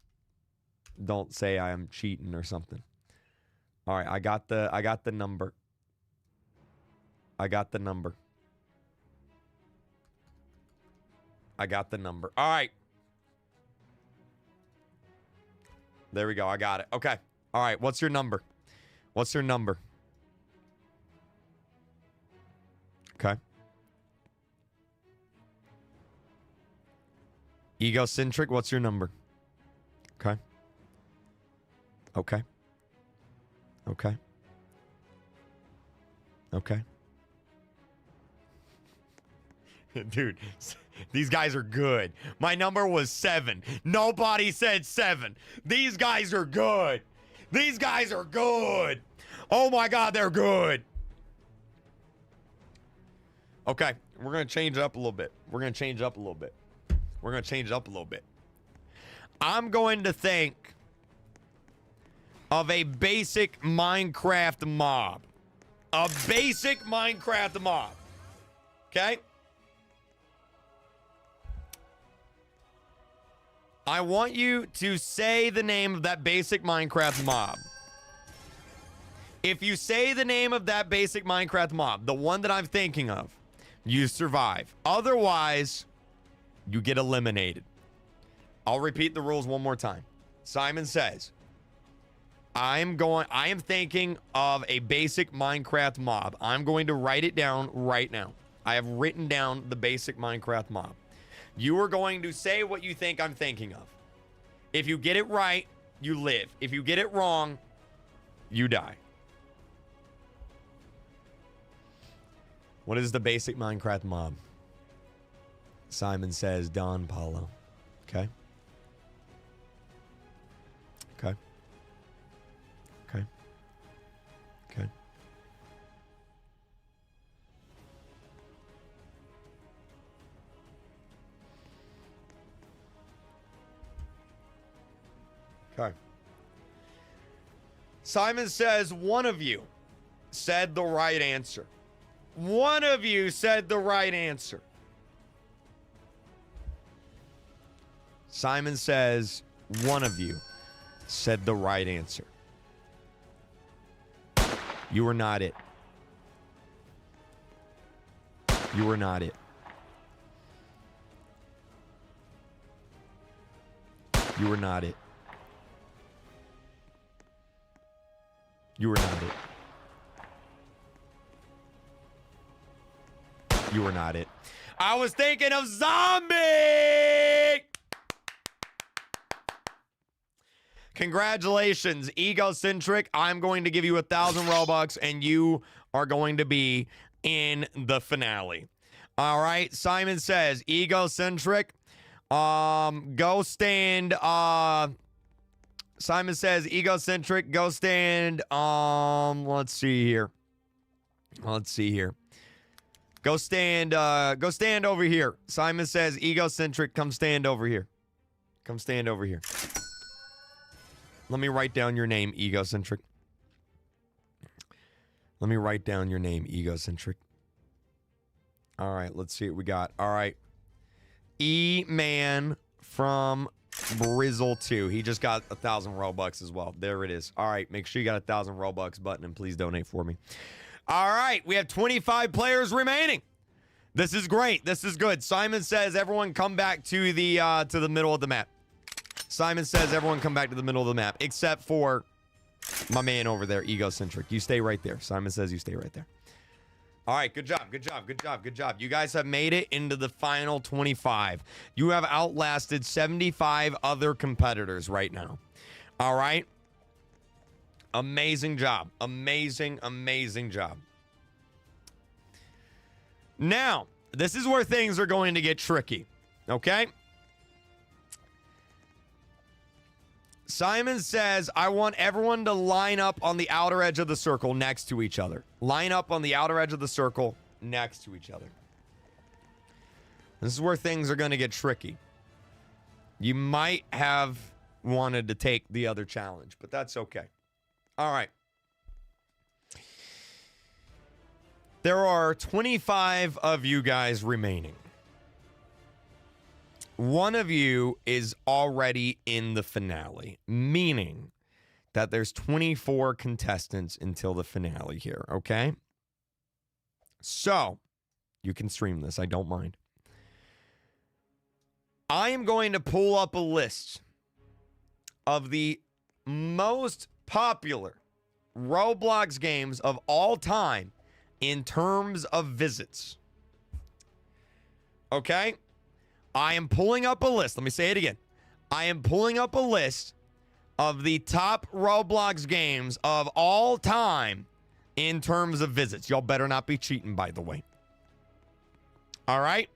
say I am cheating or something. All right, I got the number. I got the number. All right. There we go. I got it. Okay. All right. What's your number? Okay. Egocentric, what's your number? Okay. Dude, these guys are good. My number was 7. Nobody said 7. These guys are good. Oh my God, they're good. Okay, we're going to change it up a little bit. I'm going to think of a basic Minecraft mob. Okay? I want you to say the name of that basic Minecraft mob. If you say the name of that basic Minecraft mob, the one that I'm thinking of, you survive. Otherwise, you get eliminated. I'll repeat the rules one more time. Simon says, I am thinking of a basic Minecraft mob. I'm going to write it down right now. I have written down the basic Minecraft mob. You are going to say what you think I'm thinking of. If you get it right, you live. If you get it wrong, you die. What is the basic Minecraft mob? Simon says Don Paulo. Okay. Okay. Simon says one of you said the right answer. Simon says one of you said the right answer. You are not it. You are not it. You are not it. You are not it. You are not it. I was thinking of zombie! Congratulations, Egocentric. I'm going to give you 1,000 Robux, and you are going to be in the finale. All right, Simon says, Egocentric, go stand, Simon says, Egocentric, go stand, let's see here. Go stand over here. Simon says, Egocentric, come stand over here. Let me write down your name, Egocentric. Let me write down your name, Egocentric. All right, let's see what we got. All right. E-Man from Brizzle 2. He just got 1,000 Robux as well. There it is. All right, make sure you got 1,000 Robux button and please donate for me. All right, we have 25 players remaining. This is great. This is good. Simon says everyone come back to the middle of the map. Simon says everyone come back to the middle of the map, except for my man over there, Egocentric. You stay right there. Simon says you stay right there. All right, good job, good job, good job, good job. You guys have made it into the final 25. You have outlasted 75 other competitors right now. All right? Amazing job. Amazing, amazing job. Now, this is where things are going to get tricky, okay? Simon says, I want everyone to line up on the outer edge of the circle next to each other. Line up on the outer edge of the circle next to each other. This is where things are going to get tricky. You might have wanted to take the other challenge, but that's okay. All right. There are 25 of you guys remaining. One of you is already in the finale, meaning that there's 24 contestants until the finale here, okay? So, you can stream this, I don't mind. I am going to pull up a list of the most popular Roblox games of all time in terms of visits. Okay? I am pulling up a list. Let me say it again. I am pulling up a list of the top Roblox games of all time in terms of visits. Y'all better not be cheating, by the way. All right?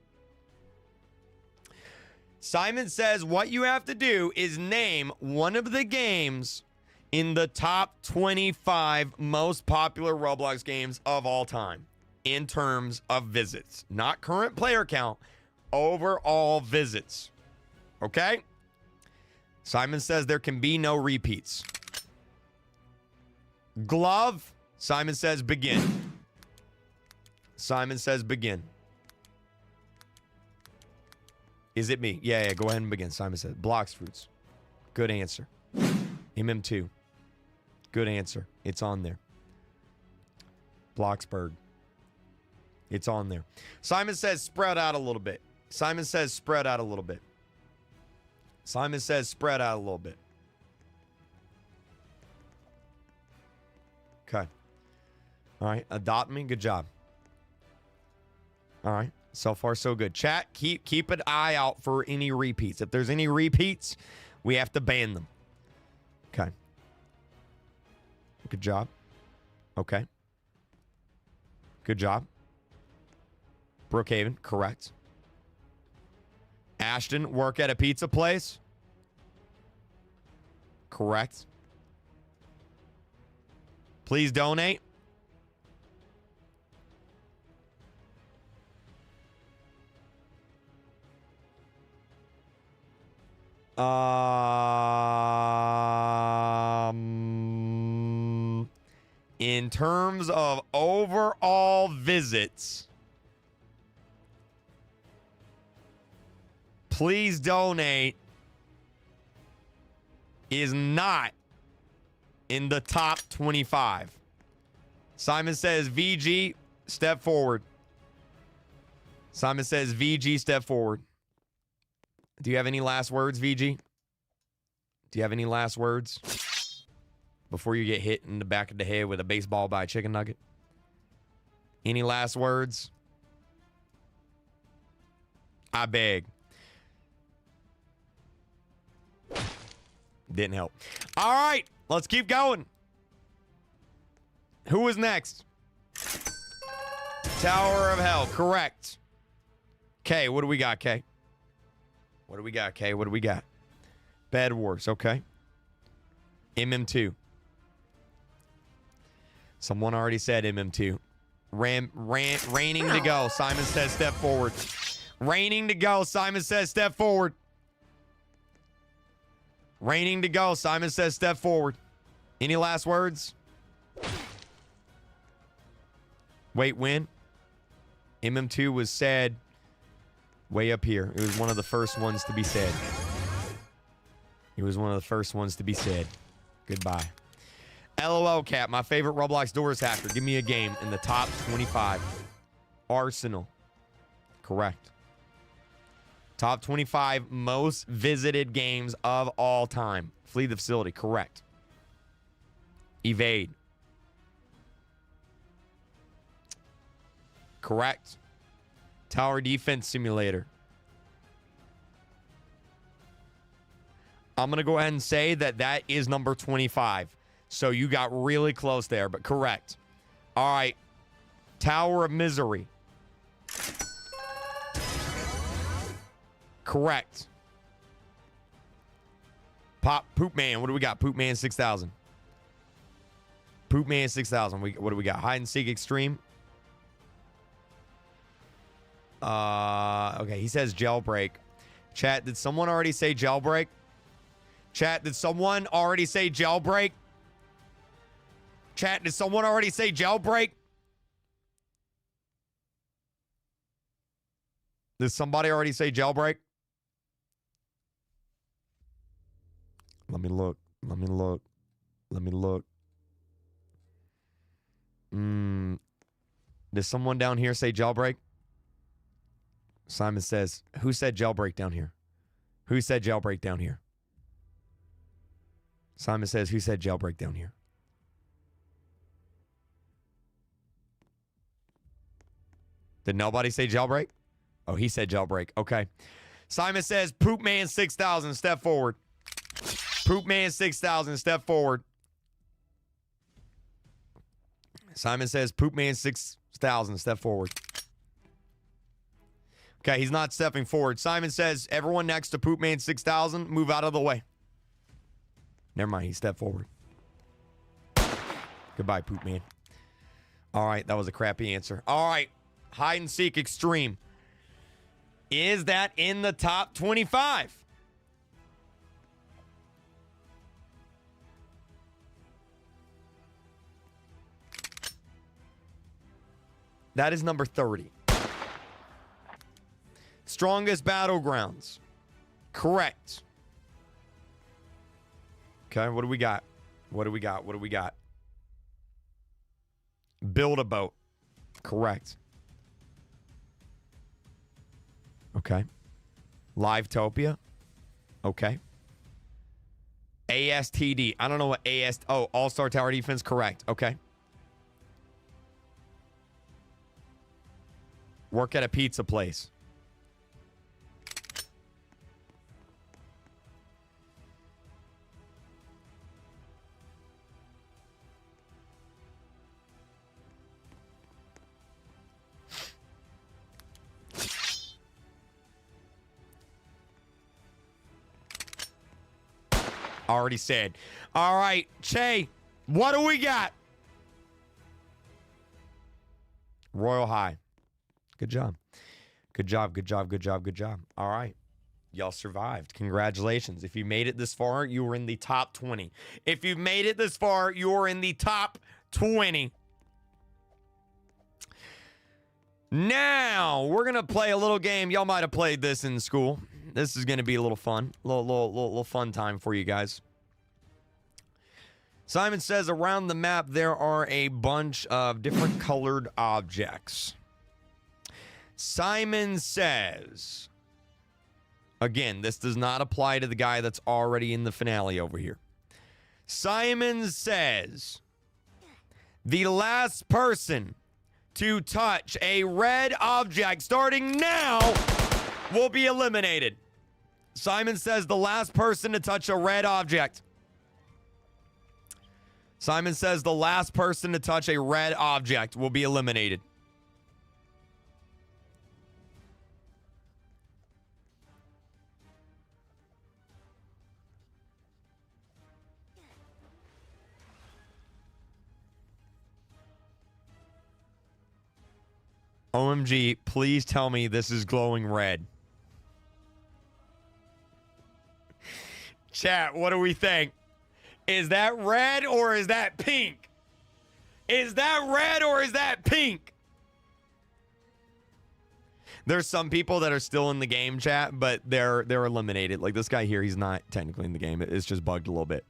Simon says what you have to do is name one of the games in the top 25 most popular Roblox games of all time in terms of visits. Not current player count, overall visits. Okay? Simon says there can be no repeats. Glove. Simon says begin. Simon says begin. Is it me? Yeah, go ahead and begin. Simon says Blocks Fruits. Good answer. MM2. Good answer. It's on there. Bloxburg. It's on there. Simon says spread out a little bit. Simon says spread out a little bit. Simon says spread out a little bit. Okay. All right. Adopt me. Good job. All right. So far, so good. Chat, keep an eye out for any repeats. If there's any repeats, we have to ban them. Okay. Good job. Okay. Good job. Brookhaven, correct. Ashton, work at a pizza place. Correct. Please donate. In terms of overall visits, please donate is not in the top 25. Simon says VG, step forward. Simon says VG, step forward. Do you have any last words, VG? Do you have any last words before you get hit in the back of the head with a baseball by a chicken nugget? Any last words? I beg. Didn't help. All right, let's keep going. Who is next? Tower of Hell, correct. K, what do we got, K? What do we got, K? What do we got? Bed Wars, okay. MM2. Someone already said MM2. Raining to go. Simon says step forward. Raining to go. Simon says step forward. Raining to go. Simon says step forward. Any last words? Wait, when? MM2 was said way up here. It was one of the first ones to be said. It was one of the first ones to be said. Goodbye. LOL Cap, my favorite Roblox doors hacker. Give me a game in the top 25. Arsenal. Correct. Top 25 most visited games of all time. Flee the facility. Correct. Evade. Correct. Tower Defense Simulator. I'm going to go ahead and say that that is number 25. So you got really close there, but correct. All right. Tower of Misery. Correct. Poop Man. What do we got? Poop Man 6000. Poop Man 6000. What do we got? Hide and Seek Extreme. Okay, he says Jailbreak. Chat, did someone already say Jailbreak? Chat, did someone already say Jailbreak? Chat, did someone already say Jailbreak? Did somebody already say Jailbreak? Let me look. Let me look. Let me look. Did someone down here say Jailbreak? Simon says, who said Jailbreak down here? Who said Jailbreak down here? Simon says, who said Jailbreak down here? Did nobody say Jailbreak? Oh, he said Jailbreak. Okay. Simon says, Poop Man 6000, step forward. Poop Man 6000, step forward. Simon says, Poop Man 6000, step forward. Okay, he's not stepping forward. Simon says, everyone next to Poop Man 6000, move out of the way. Never mind, he stepped forward. Goodbye, Poop Man. All right, that was a crappy answer. All right, Hide and Seek Extreme. Is that in the top 25? That is number 30. Strongest Battlegrounds. Correct. Okay, what do we got? What do we got? What do we got? Build a Boat. Correct. Okay. Livetopia. Okay. ASTD. I don't know what Oh, All-Star Tower Defense. Correct. Okay. Work at a pizza place. Already said. All right, Che, what do we got? Royal High. Good job. Good job, good job, good job, good job. All right. Y'all survived. Congratulations. If you made it this far, you were in the top 20. If you've made it this far, you are in the top 20. Now, we're going to play a little game. Y'all might have played this in school. This is going to be a little fun. Little fun time for you guys. Simon says around the map there are a bunch of different colored objects. Simon says, again, this does not apply to the guy that's already in the finale over here. Simon says, the last person to touch a red object starting now will be eliminated. Simon says the last person to touch a red object. Simon says the last person to touch a red object will be eliminated. OMG, please tell me this is glowing red. Chat, what do we think? Is that red or is that pink? Is that red or is that pink? There's some people that are still in the game, chat, but they're eliminated. Like this guy here, he's not technically in the game. It's just bugged a little bit.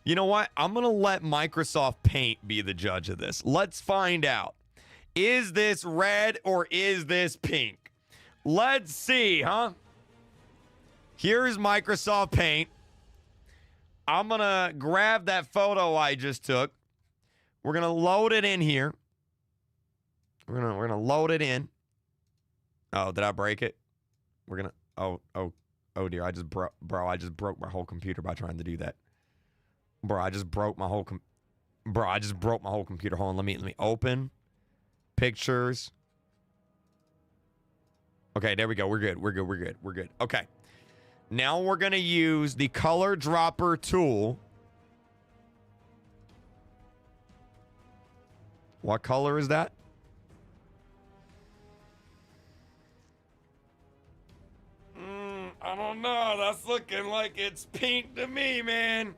You know what? I'm going to let Microsoft Paint be the judge of this. Let's find out. Is this red or is this pink? Let's see, huh? Here's Microsoft Paint. I'm going to grab that photo I just took. We're going to load it in here. We're gonna load it in. Oh, did I break it? We're gonna oh dear, I just broke my whole computer by trying to do that. Bro, I just broke my whole computer. Hold on, let me open pictures. Okay, there we go. We're good. Okay. Now we're gonna use the color dropper tool. What color is that? I don't know. That's looking like it's pink to me, man.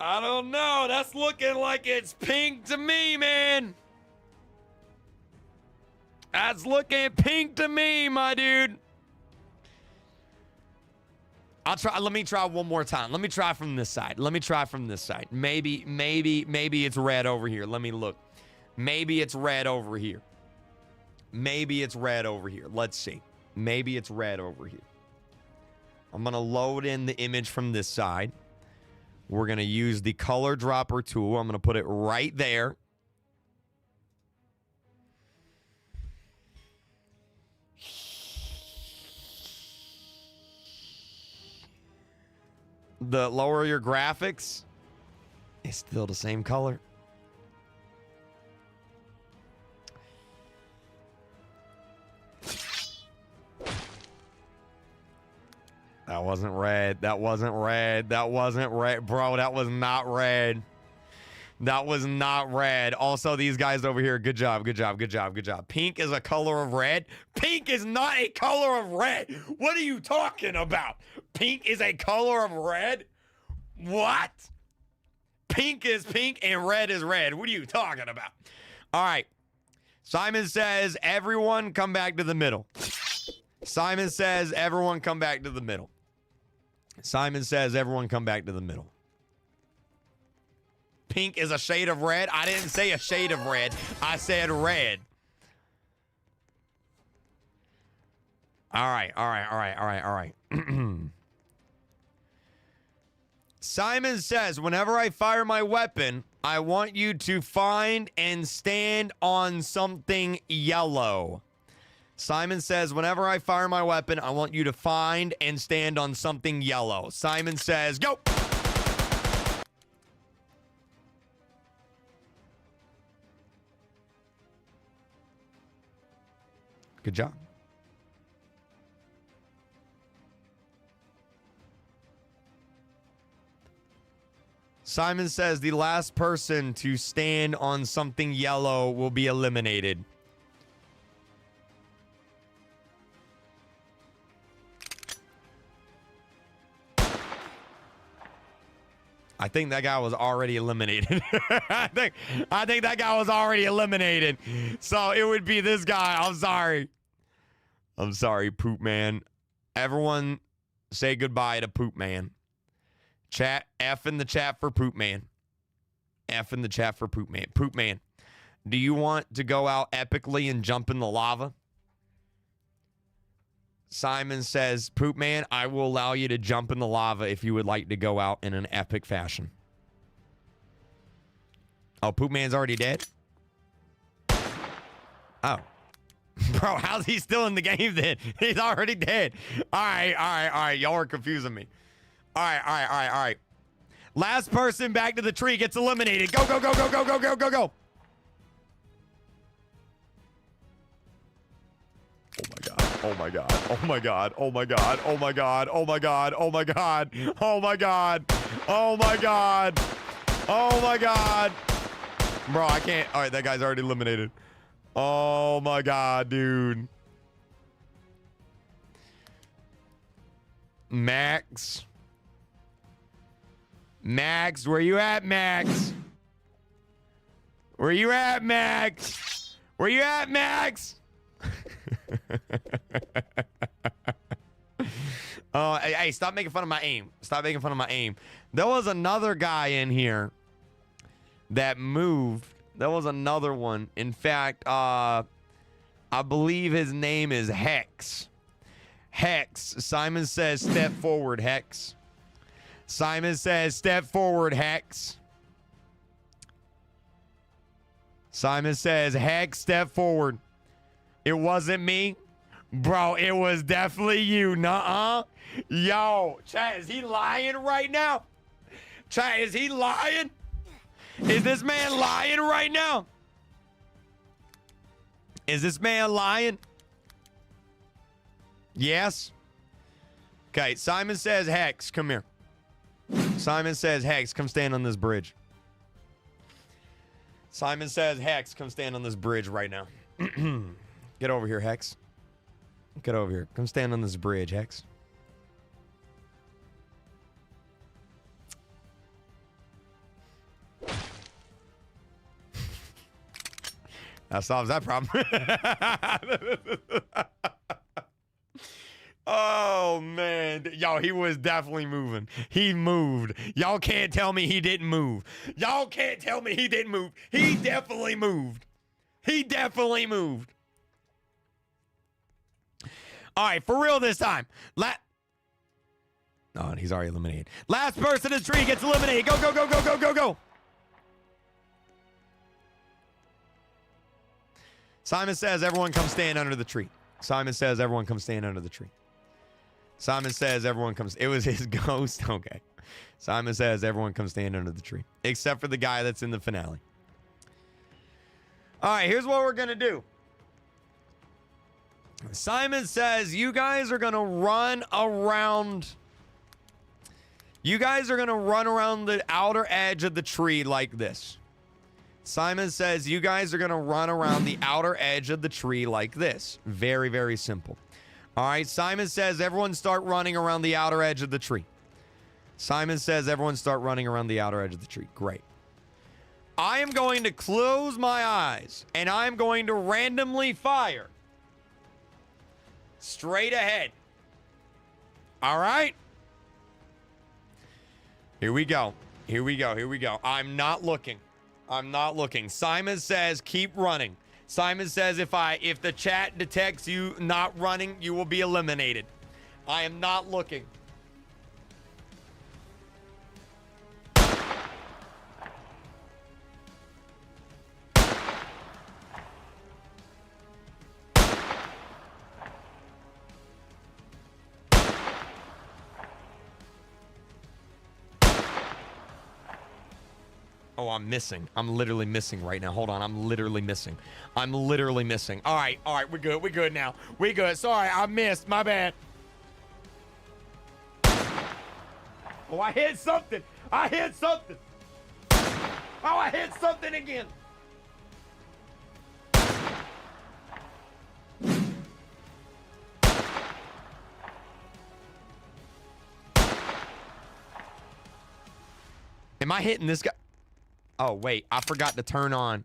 I don't know. That's looking like it's pink to me, man. That's looking pink to me, my dude. I'll try. Let me try one more time. Let me try from this side. Maybe it's red over here. Let me look. Maybe it's red over here. Let's see. Maybe it's red over here. I'm going to load in the image from this side. We're going to use the color dropper tool. I'm going to put it right there. The lower your graphics, it's still the same color. That wasn't red. Bro, that was not red. Also, these guys over here, good job. Pink is a color of red. Pink is not a color of red. What are you talking about? Pink is a color of red? What? Pink is pink and red is red. What are you talking about? All right. Simon says, everyone come back to the middle. Pink is a shade of red. I didn't say a shade of red. I said red. All right. Simon says, whenever I fire my weapon, I want you to find and stand on something yellow. Simon says, whenever I fire my weapon, I want you to find and stand on something yellow. Simon says, go. Good job. Simon says the last person to stand on something yellow will be eliminated. I think that guy was already eliminated. I think that guy was already eliminated. So it would be this guy. I'm sorry, Poop Man. Everyone say goodbye to Poop Man. Chat, F in the chat for Poop Man. F in the chat for Poop Man. Poop Man, do you want to go out epically and jump in the lava? Simon says, Poop Man, I will allow you to jump in the lava if you would like to go out in an epic fashion. Oh, Poop Man's already dead? Oh. Bro, how's he still in the game then? He's already dead. All right. Y'all are confusing me. All right. Last person back to the tree gets eliminated. Go. Oh my god. Bro, I can't. All right, that guy's already eliminated. Oh my god, dude. Max, where you at, Max? Where you at, Max? Where you at, Max? Hey, stop making fun of my aim. Stop making fun of my aim. There was another guy in here that moved. There was another one. In fact, I believe his name is Hex. Hex. Simon says, step forward, Hex. Simon says, step forward, Hex. Simon says, Hex, step forward. It wasn't me. Bro, it was definitely you. Nuh-uh. Yo, chat, is he lying right now? Chat, is he lying? Is this man lying right now? Is this man lying? Yes. Okay, Simon says, Hex, come here. Simon says, Hex, come stand on this bridge. Simon says, Hex, come stand on this bridge right now. Get over here, Hex. Get over here. Come stand on this bridge, Hex. That solves that problem. Oh, man. Yo, he was definitely moving. He moved. Y'all can't tell me he didn't move. Y'all can't tell me he didn't move. He definitely moved. He definitely moved. All right, for real this time. Oh, he's already eliminated. Last person in the tree gets eliminated. Go, go, go, go, go, go, go. Simon says everyone come stand under the tree. Simon says everyone come stand under the tree. Simon says everyone comes. It was his ghost. Okay. Simon says everyone come stand under the tree. Except for the guy that's in the finale. All right, here's what we're going to do. Simon says you guys are going to run around. You guys are going to run around the outer edge of the tree like this. Simon says you guys are going to run around the outer edge of the tree like this. Very, very simple. All right, Simon says everyone start running around the outer edge of the tree. Simon says everyone start running around the outer edge of the tree. Great. I am going to close my eyes, and I'm going to randomly fire. Straight ahead. All right? Here we go. Here we go. Here we go. I'm not looking. I'm not looking. Simon says keep running. Simon says if the chat detects you not running, you will be eliminated. I am not looking. Oh, I'm missing. I'm literally missing right now. Hold on. I'm literally missing. I'm literally missing. All right. All right. We're good. We're good now. We're good. Sorry. I missed. My bad. Oh, I hit something. I hit something. Oh, I hit something again. Am I hitting this guy? Oh, wait. I forgot to turn on.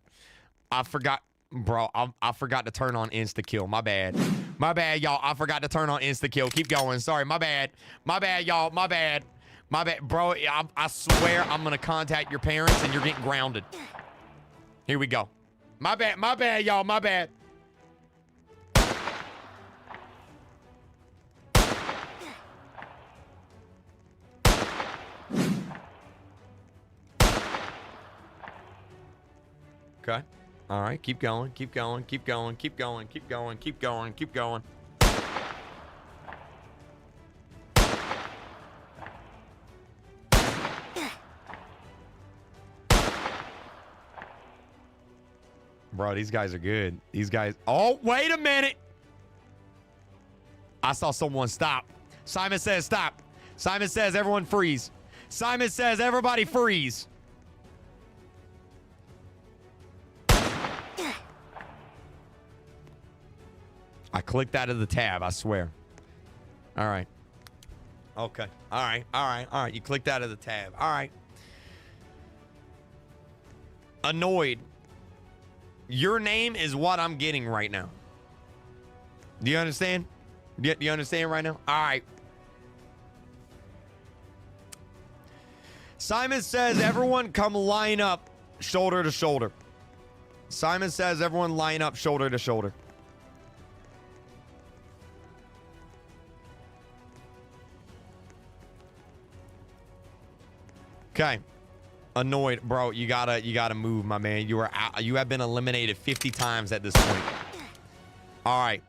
I forgot. Bro, I forgot to turn on insta-kill. My bad. My bad, y'all. I forgot to turn on insta-kill. Keep going. Sorry. My bad. My bad, y'all. My bad. My bad. Bro, I swear I'm going to contact your parents and you're getting grounded. Here we go. My bad. My bad, y'all. My bad. Okay. All right. Keep going. Keep going. Keep going. Keep going. Keep going. Keep going. Keep going. Bro, these guys are good. These guys. Oh, wait a minute. I saw someone stop. Simon says stop. Simon says everyone freeze. Simon says everybody freeze. I clicked out of the tab, I swear. All right. Okay. All right. All right. All right. You clicked out of the tab. All right. Annoyed. Your name is what I'm getting right now. Do you understand? Do you understand right now? All right. Simon says, everyone come line up shoulder to shoulder. Simon says, everyone line up shoulder to shoulder. Okay. Annoyed, bro. You gotta move, my man. You are out. You have been eliminated 50 times at this point. All right.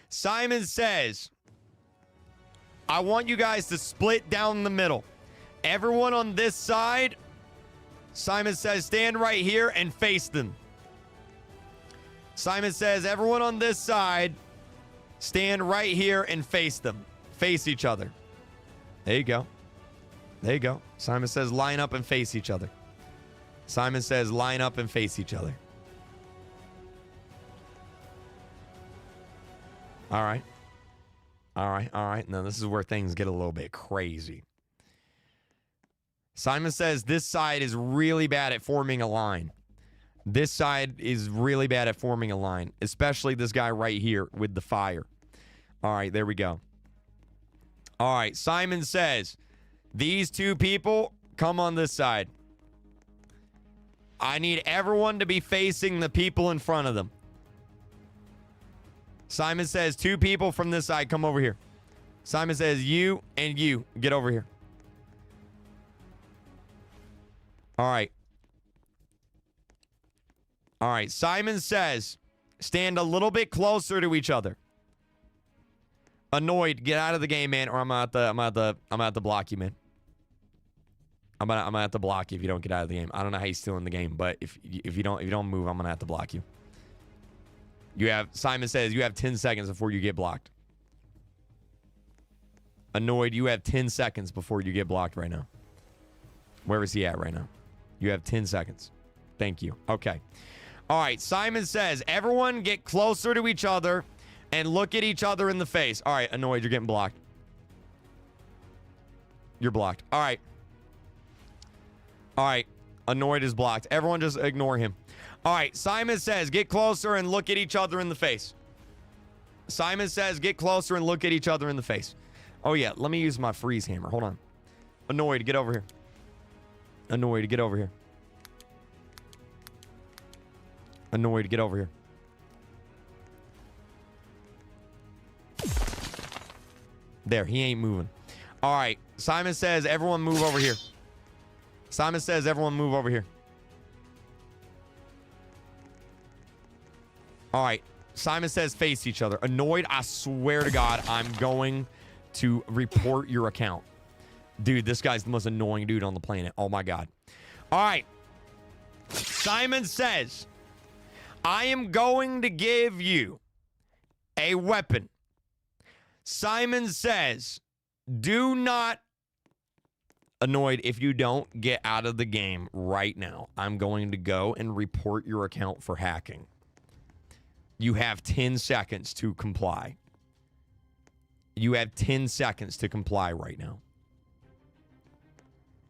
Simon says, I want you guys to split down the middle. Everyone on this side, Simon says, stand right here and face them. Simon says, everyone on this side, stand right here and face them. Face each other. There you go. There you go. Simon says, line up and face each other. Simon says, line up and face each other. All right. All right. All right. Now, this is where things get a little bit crazy. Simon says, this side is really bad at forming a line. This side is really bad at forming a line, especially this guy right here with the fire. All right. There we go. All right. Simon says, these two people come on this side. I need everyone to be facing the people in front of them. Simon says, two people from this side, come over here. Simon says, you and you, get over here. All right. All right. Simon says, stand a little bit closer to each other. Annoyed, get out of the game, man, or I'm gonna have to block you, man. I'm gonna have to block you if you don't get out of the game. I don't know how you're still in the game, but if you don't move, I'm gonna have to block you. Simon says you have 10 seconds before you get blocked. Annoyed, you have 10 seconds before you get blocked right now. Where is he at right now? You have 10 seconds. Thank you. Okay. All right. Simon says, everyone get closer to each other and look at each other in the face. All right. Annoyed, you're getting blocked. You're blocked. All right. All right. Annoyed is blocked. Everyone just ignore him. All right. Simon says, get closer and look at each other in the face. Simon says, get closer and look at each other in the face. Oh, yeah. Let me use my freeze hammer. Hold on. Annoyed, get over here. Annoyed, get over here. Annoyed, get over here. There, he ain't moving. All right. Simon says, everyone move over here. Simon says, everyone move over here. All right. Simon says, face each other. Annoyed, I swear to God, I'm going to report your account. Dude, this guy's the most annoying dude on the planet. Oh, my God. All right. Simon says, I am going to give you a weapon. Simon says, do not... Annoyed, if you don't get out of the game right now, I'm going to go and report your account for hacking. You have 10 seconds to comply. You have 10 seconds to comply right now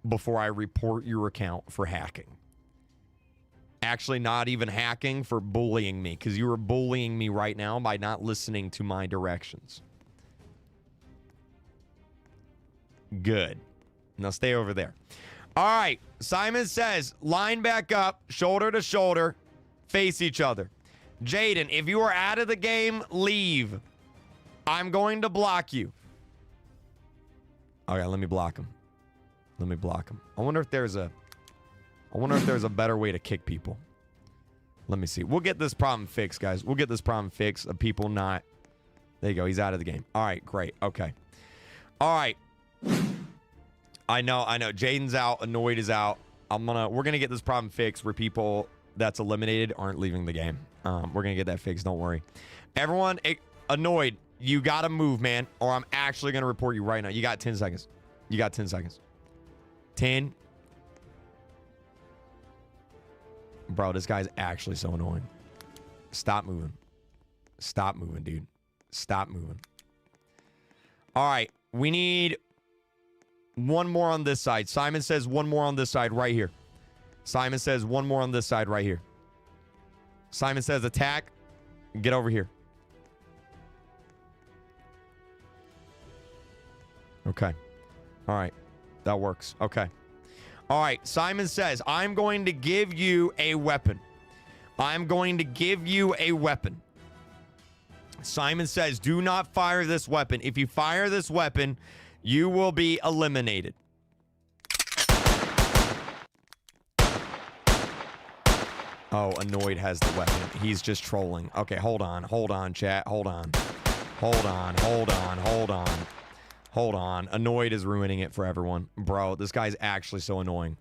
before I report your account for hacking. Actually, not even hacking, for bullying me, because you are bullying me right now by not listening to my directions. Good. Now stay over there. All right. Simon says, line back up, shoulder to shoulder, face each other. Jaden, if you are out of the game, leave. I'm going to block you. Okay, let me block him. Let me block him. I wonder if there's a better way to kick people. Let me see. We'll get this problem fixed, guys. We'll get this problem fixed of people not... There you go. He's out of the game. All right, great. Okay. All right. I know. Jaden's out. Annoyed is out. We're gonna get this problem fixed where people that's eliminated aren't leaving the game. We're gonna get that fixed. Don't worry. Everyone, Annoyed, you gotta move, man, or I'm actually gonna report you right now. You got 10 seconds. You got 10 seconds. 10. Bro, this guy's actually so annoying. Stop moving. Stop moving, dude. Stop moving. All right. We need one more on this side. Simon says one more on this side right here. Simon says one more on this side right here. Simon says attack. Get over here. Okay. All right. That works. Okay. All right. Simon says, I'm going to give you a weapon. I'm going to give you a weapon. Simon says, do not fire this weapon. If you fire this weapon, you will be eliminated. Oh, Annoyed has the weapon. He's just trolling. Okay, hold on. Hold on, chat. Hold on. Hold on. Hold on. Hold on. Hold on. Annoyed is ruining it for everyone. Bro, this guy's actually so annoying.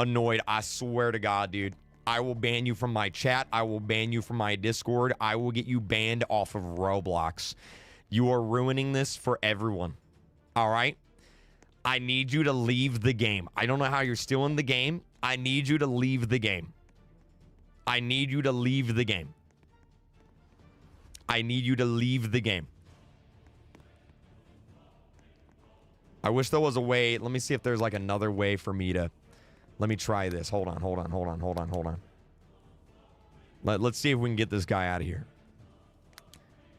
Annoyed, I swear to God, dude. I will ban you from my chat. I will ban you from my Discord. I will get you banned off of Roblox. You are ruining this for everyone. All right? I need you to leave the game. I don't know how you're still in the game. I need you to leave the game. I need you to leave the game. I need you to leave the game. I wish there was a way. Let me see if there's like another way for me to... Let me try this. Hold on, hold on, hold on, hold on, hold on. Let's see if we can get this guy out of here.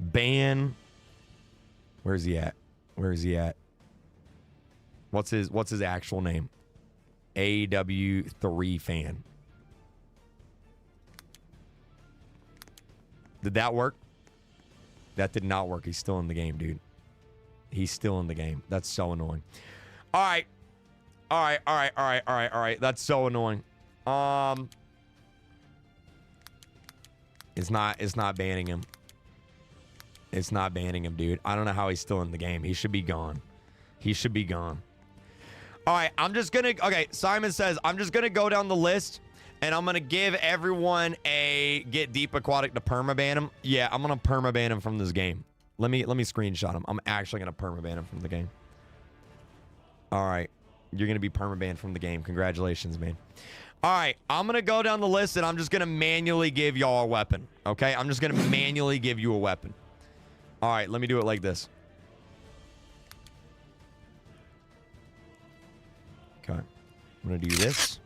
Ban. Where's he at? Where is he at? What's his actual name? AW3 fan. Did that work? That did not work. He's still in the game, dude. He's still in the game. That's so annoying. All right. All right, all right, all right, all right, all right. That's so annoying. It's not banning him. It's not banning him, dude. I don't know how he's still in the game. He should be gone. He should be gone. All right, I'm just gonna... Okay, Simon says, I'm just gonna go down the list, and I'm gonna give everyone a get deep aquatic to permaban him. Yeah, I'm gonna permaban him from this game. Let me screenshot him. I'm actually gonna permaban him from the game. All right. You're going to be permabanned from the game. Congratulations, man. All right. I'm going to go down the list, and I'm just going to manually give y'all a weapon. Okay? I'm just going to manually give you a weapon. All right. Let me do it like this. Okay. I'm going to do this.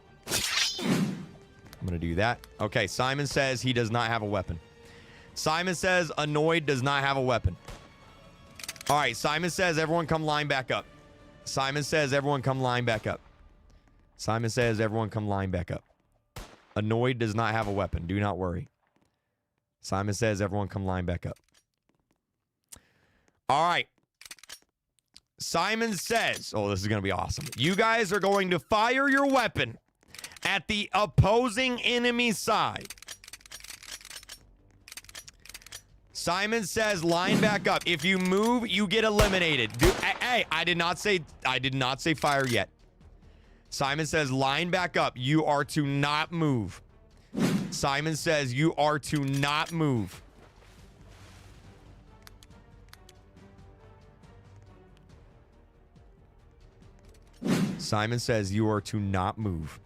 I'm going to do that. Okay. Simon says he does not have a weapon. Simon says Annoyed does not have a weapon. All right. Simon says everyone come line back up. Simon says everyone come line back up. Simon says everyone come line back up. Annoyed does not have a weapon. Do not worry. Simon says everyone come line back up. All right. Simon says, oh, this is going to be awesome. You guys are going to fire your weapon at the opposing enemy side. Simon says line back up. If you move, you get eliminated. Hey, I did not say fire yet. Simon says line back up. You are to not move. Simon says you are to not move. Simon says you are to not move.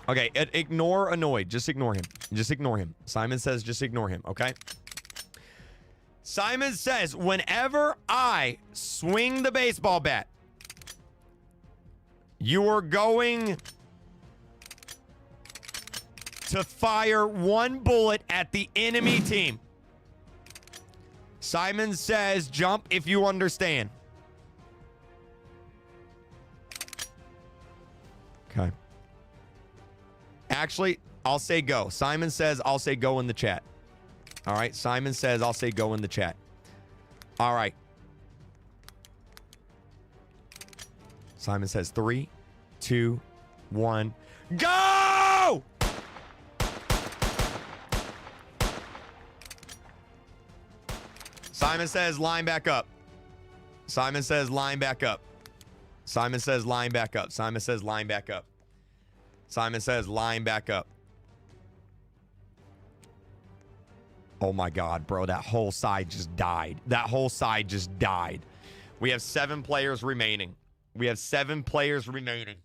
Okay, ignore Annoyed. Just ignore him. Just ignore him. Simon says just ignore him, okay? Simon says, whenever I swing the baseball bat, you are going to fire one bullet at the enemy team. Simon says jump if you understand. Okay. Actually, I'll say go. Simon says I'll say go in the chat. All right. Simon says I'll say go in the chat. All right. Simon says 3, 2, 1, go! Simon says line back up. Simon says line back up. Simon says line back up. Simon says line back up. Simon says line back up. Oh my God, bro. That whole side just died. That whole side just died. We have 7 players remaining. We have 7 players remaining.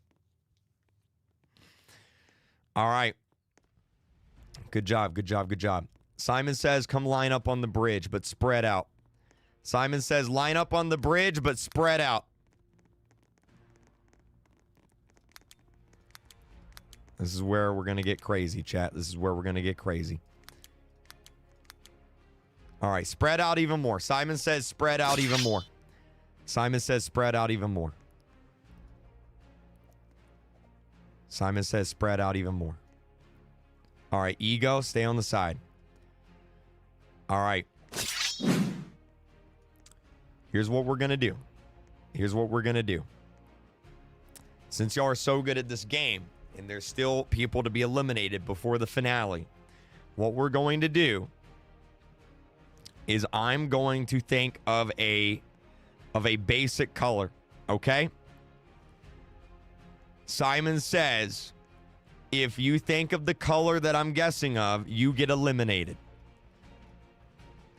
All right. Good job. Good job. Good job. Simon says come line up on the bridge, but spread out. Simon says line up on the bridge, but spread out. This is where we're going to get crazy, chat. This is where we're going to get crazy. All right, spread out even more. Simon says spread out even more. Simon says spread out even more. Simon says spread out even more. All right, Ego, stay on the side. All right. Here's what we're going to do. Here's what we're going to do. Since y'all are so good at this game, and there's still people to be eliminated before the finale, what we're going to do is I'm going to think of a basic color, okay? Simon says, if you think of the color that I'm guessing of, you get eliminated.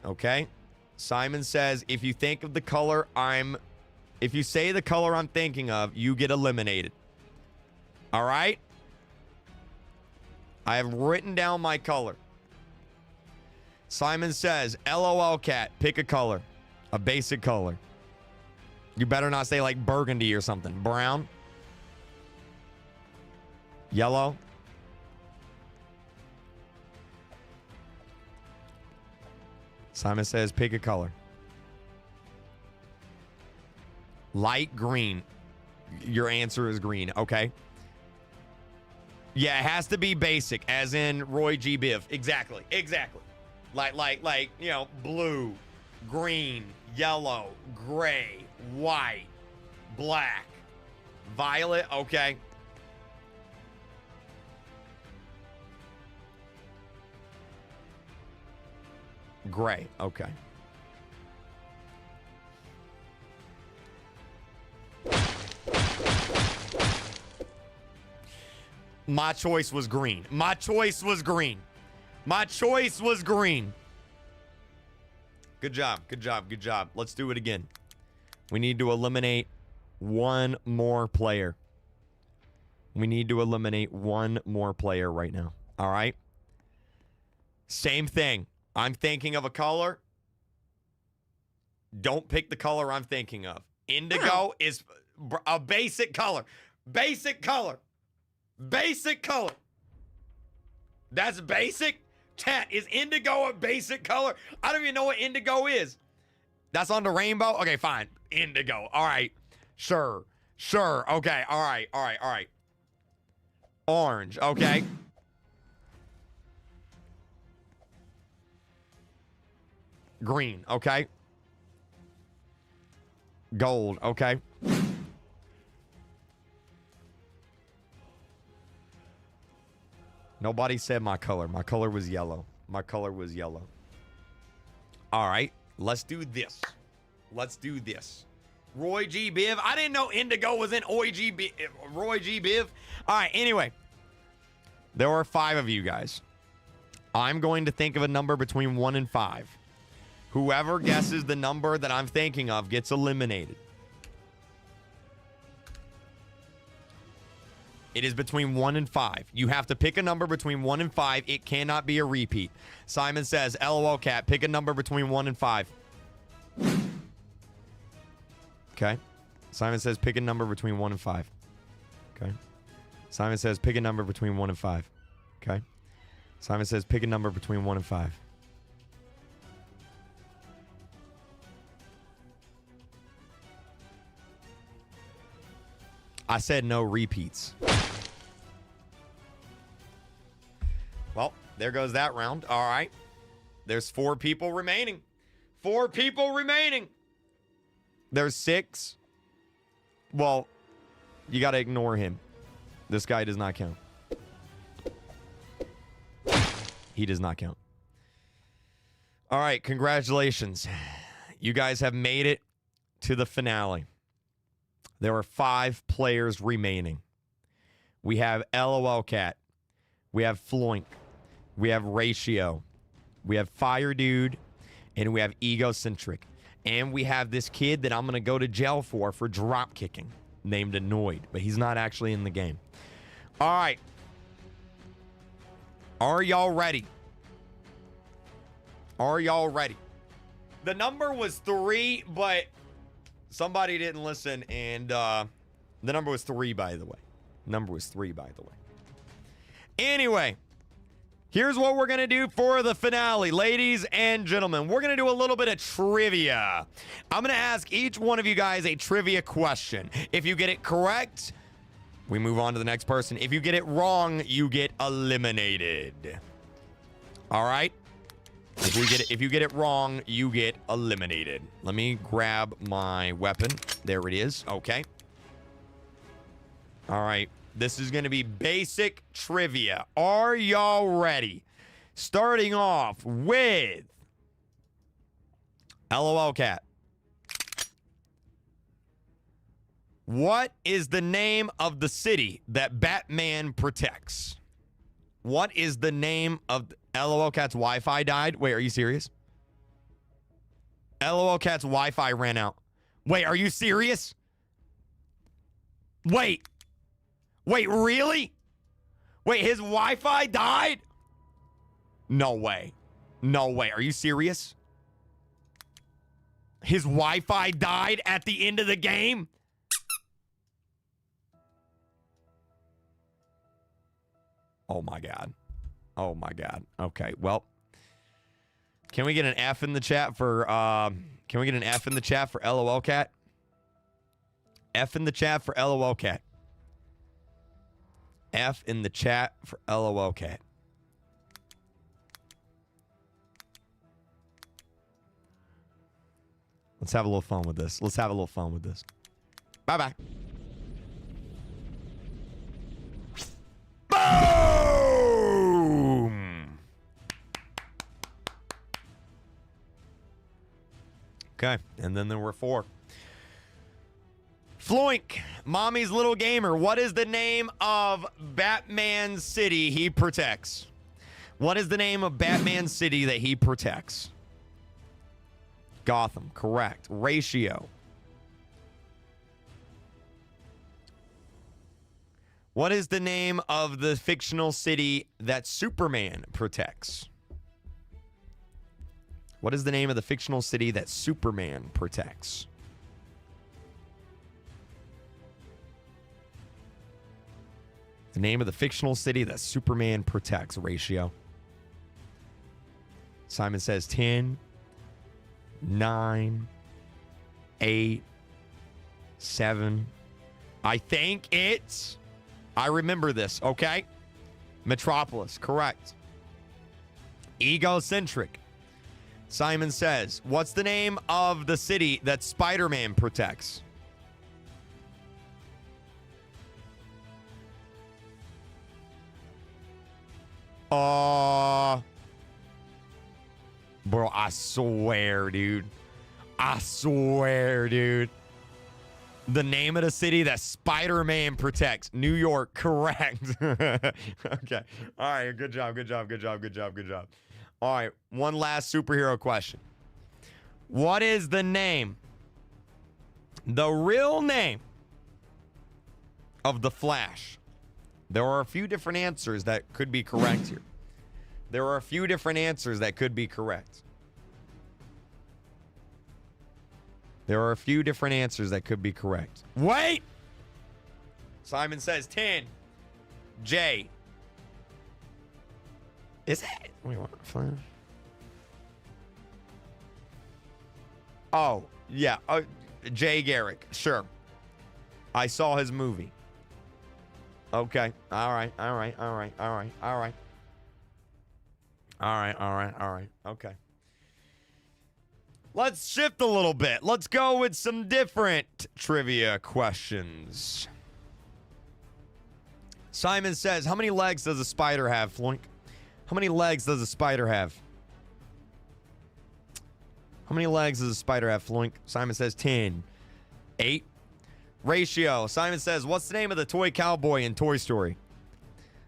Okay? Simon says, if you think of the color if you say the color I'm thinking of, you get eliminated. All right? I have written down my color. Simon says, LOL cat, pick a color. A basic color. You better not say like burgundy or something. Brown. Yellow. Simon says, pick a color. Light green. Your answer is green. Okay. Yeah, it has to be basic, as in Roy G. Biv. Exactly. Exactly. Like, you know, blue, green, yellow, gray, white, black, violet. Okay. Gray. Okay. My choice was green. My choice was green. My choice was green. Good job. Good job. Good job. Let's do it again. We need to eliminate one more player. We need to eliminate one more player right now. All right? Same thing. I'm thinking of a color. Don't pick the color I'm thinking of. Indigo is a basic color. Basic color. Basic color. That's basic? Chat, is indigo a basic color? I don't even know what indigo is. That's on the rainbow? Okay, fine. Indigo. All right. Sure. Sure. Okay. All right. All right. All right. Orange. Okay. Green. Okay. Gold. Okay. Nobody said my color. My color was yellow. My color was yellow. All right. Let's do this. Let's do this. Roy G. Biv. I didn't know indigo was in Roy G. Biv. All right. Anyway. There are 5 of you guys. I'm going to think of a number between 1 and 5. Whoever guesses the number that I'm thinking of gets eliminated. It is between 1 and 5. You have to pick a number between 1 and 5. It cannot be a repeat. Simon says, LOL cat, pick a number between 1 and 5. Okay. Simon says, pick a number between 1 and 5. Okay. Simon says, pick a number between 1 and 5. Okay. Simon says, pick a number between 1 and 5. I said no repeats. Well, there goes that round. All right. There's 4 people remaining. 4 people remaining. There's 6. Well, you got to ignore him. This guy does not count. He does not count. All right. Congratulations. You guys have made it to the finale. There are 5 players remaining. We have LOL Cat. We have Floink. We have Ratio. We have Fire Dude. And we have Egocentric. And we have this kid that I'm going to go to jail for drop kicking, named Annoyed. But he's not actually in the game. All right. Are y'all ready? Are y'all ready? The number was 3, but somebody didn't listen, and the number was 3, by the way. Number was 3, by the way. Anyway, here's what we're going to do for the finale. Ladies and gentlemen, we're going to do a little bit of trivia. I'm going to ask each one of you guys a trivia question. If you get it correct, we move on to the next person. If you get it wrong, you get eliminated. All right? If you get it wrong, you get eliminated. Let me grab my weapon. There it is. Okay. All right. This is going to be basic trivia. Are y'all ready? Starting off with LOL Cat. What is the name of the city that Batman protects? What is the name of LOL Cat's Wi-Fi died? Wait, are you serious? LOL Cat's Wi-Fi ran out. Wait, are you serious? Wait, really? Wait, his Wi-Fi died? No way. No way. Are you serious? His Wi-Fi died at the end of the game? Oh my God. Oh my God. Okay, well. Can we get an F in the chat for LOL Cat? F in the chat for LOL Cat. F in the chat for LOL Cat. Let's have a little fun with this. Let's have a little fun with this. Bye-bye. Boom! Okay, and then there were 4. Floink, Mommy's Little Gamer. What is the name of Batman's city he protects? What is the name of Batman's city that he protects? Gotham, correct. Ratio. What is the name of the fictional city that Superman protects? What is the name of the fictional city that Superman protects? The name of the fictional city that Superman protects. Ratio. Simon says 10, 9, 8, 7. I think it's... I remember this, okay? Metropolis, correct. Egocentric. Simon says, what's the name of the city that Spider-Man protects? Bro, I swear, dude. I swear, dude. The name of the city that Spider-Man protects. New York, correct. Okay. All right, good job, good job, good job, good job, good job. All right, one last superhero question. What is the name, the real name of the Flash? There are a few different answers that could be correct here. There are a few different answers that could be correct. There are a few different answers that could be correct. Wait! Simon says 10. J. Is it? Wait, what? Flash? Oh, yeah. Jay Garrick. Sure. I saw his movie. Okay. All right. All right. All right. All right. All right. All right. All right. All right. Okay. Let's shift a little bit. Let's go with some different trivia questions. Simon says, how many legs does a spider have, Floink? How many legs does a spider have? How many legs does a spider have, Floink? Simon says 10. 8. Ratio. Simon says, what's the name of the toy cowboy in Toy Story?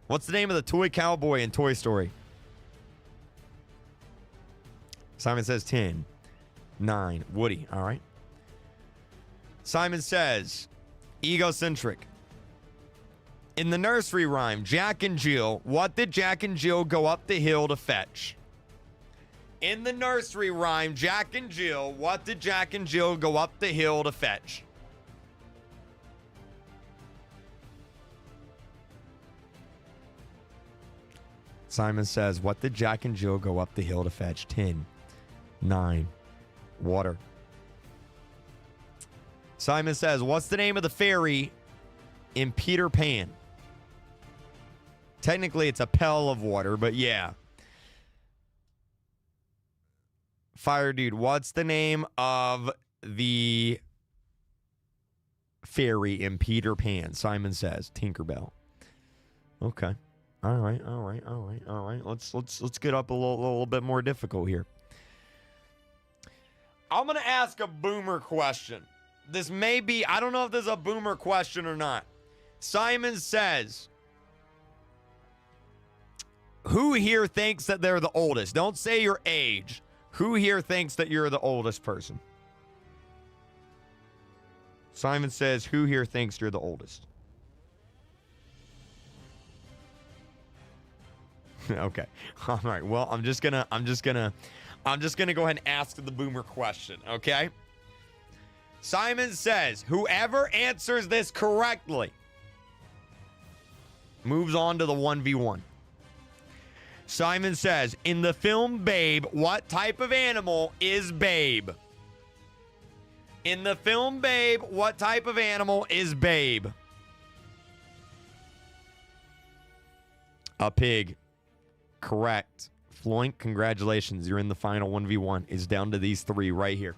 What's the name of the toy cowboy in Toy Story? Simon says 10. 9. Woody. All right. Simon says, egocentric. In the nursery rhyme, Jack and Jill, what did Jack and Jill go up the hill to fetch? In the nursery rhyme, Jack and Jill, what did Jack and Jill go up the hill to fetch? Simon says, what did Jack and Jill go up the hill to fetch? 10, 9, water. Simon says, what's the name of the fairy in Peter Pan? Technically, it's a pail of water, but yeah. Fire Dude, what's the name of the fairy in Peter Pan? Simon says, Tinkerbell. Okay. All right. Let's get up a little bit more difficult here. I'm going to ask a boomer question. This may be, I don't know if this is a boomer question or not. Simon says, who here thinks that they're the oldest? Don't say your age. Who here thinks that you're the oldest person? Simon says, who here thinks you're the oldest? Okay. All right. Well, I'm just gonna go ahead and ask the boomer question, okay? Simon says, whoever answers this correctly moves on to the 1v1. Simon says, in the film Babe, what type of animal is Babe? In the film Babe, what type of animal is Babe? A pig. Correct. Floink, congratulations. You're in the final 1v1. It's down to these three right here.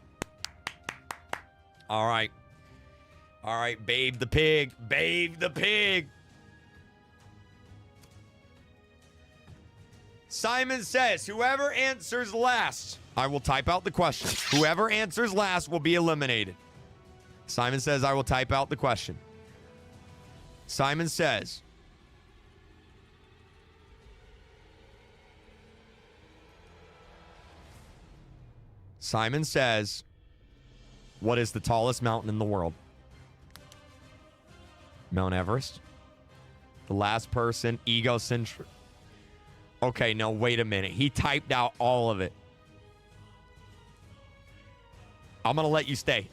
All right. All right, Babe the pig. Babe the pig. Simon says, whoever answers last, I will type out the question. Whoever answers last will be eliminated. Simon says, I will type out the question. Simon says, what is the tallest mountain in the world? Mount Everest. The last person, egocentric. Okay, no, wait a minute. He typed out all of it. I'm going to let you stay.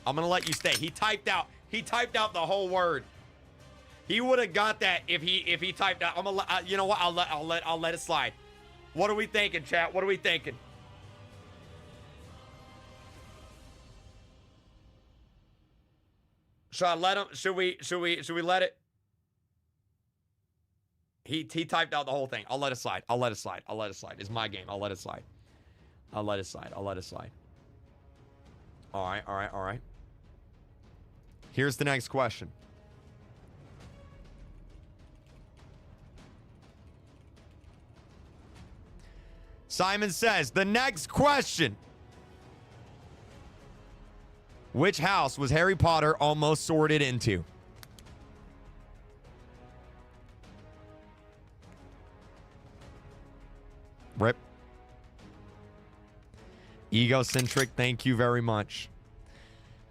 He typed out the whole word. He would have got that if he typed out. You know what? I'll let it slide. What are we thinking, chat? What are we thinking? Should I let him? Should we let it? He typed out the whole thing. I'll let it slide. It's my game. I'll let it slide. All right. Here's the next question. Simon says, the next question. Which house was Harry Potter almost sorted into? Rip. Egocentric, thank you very much.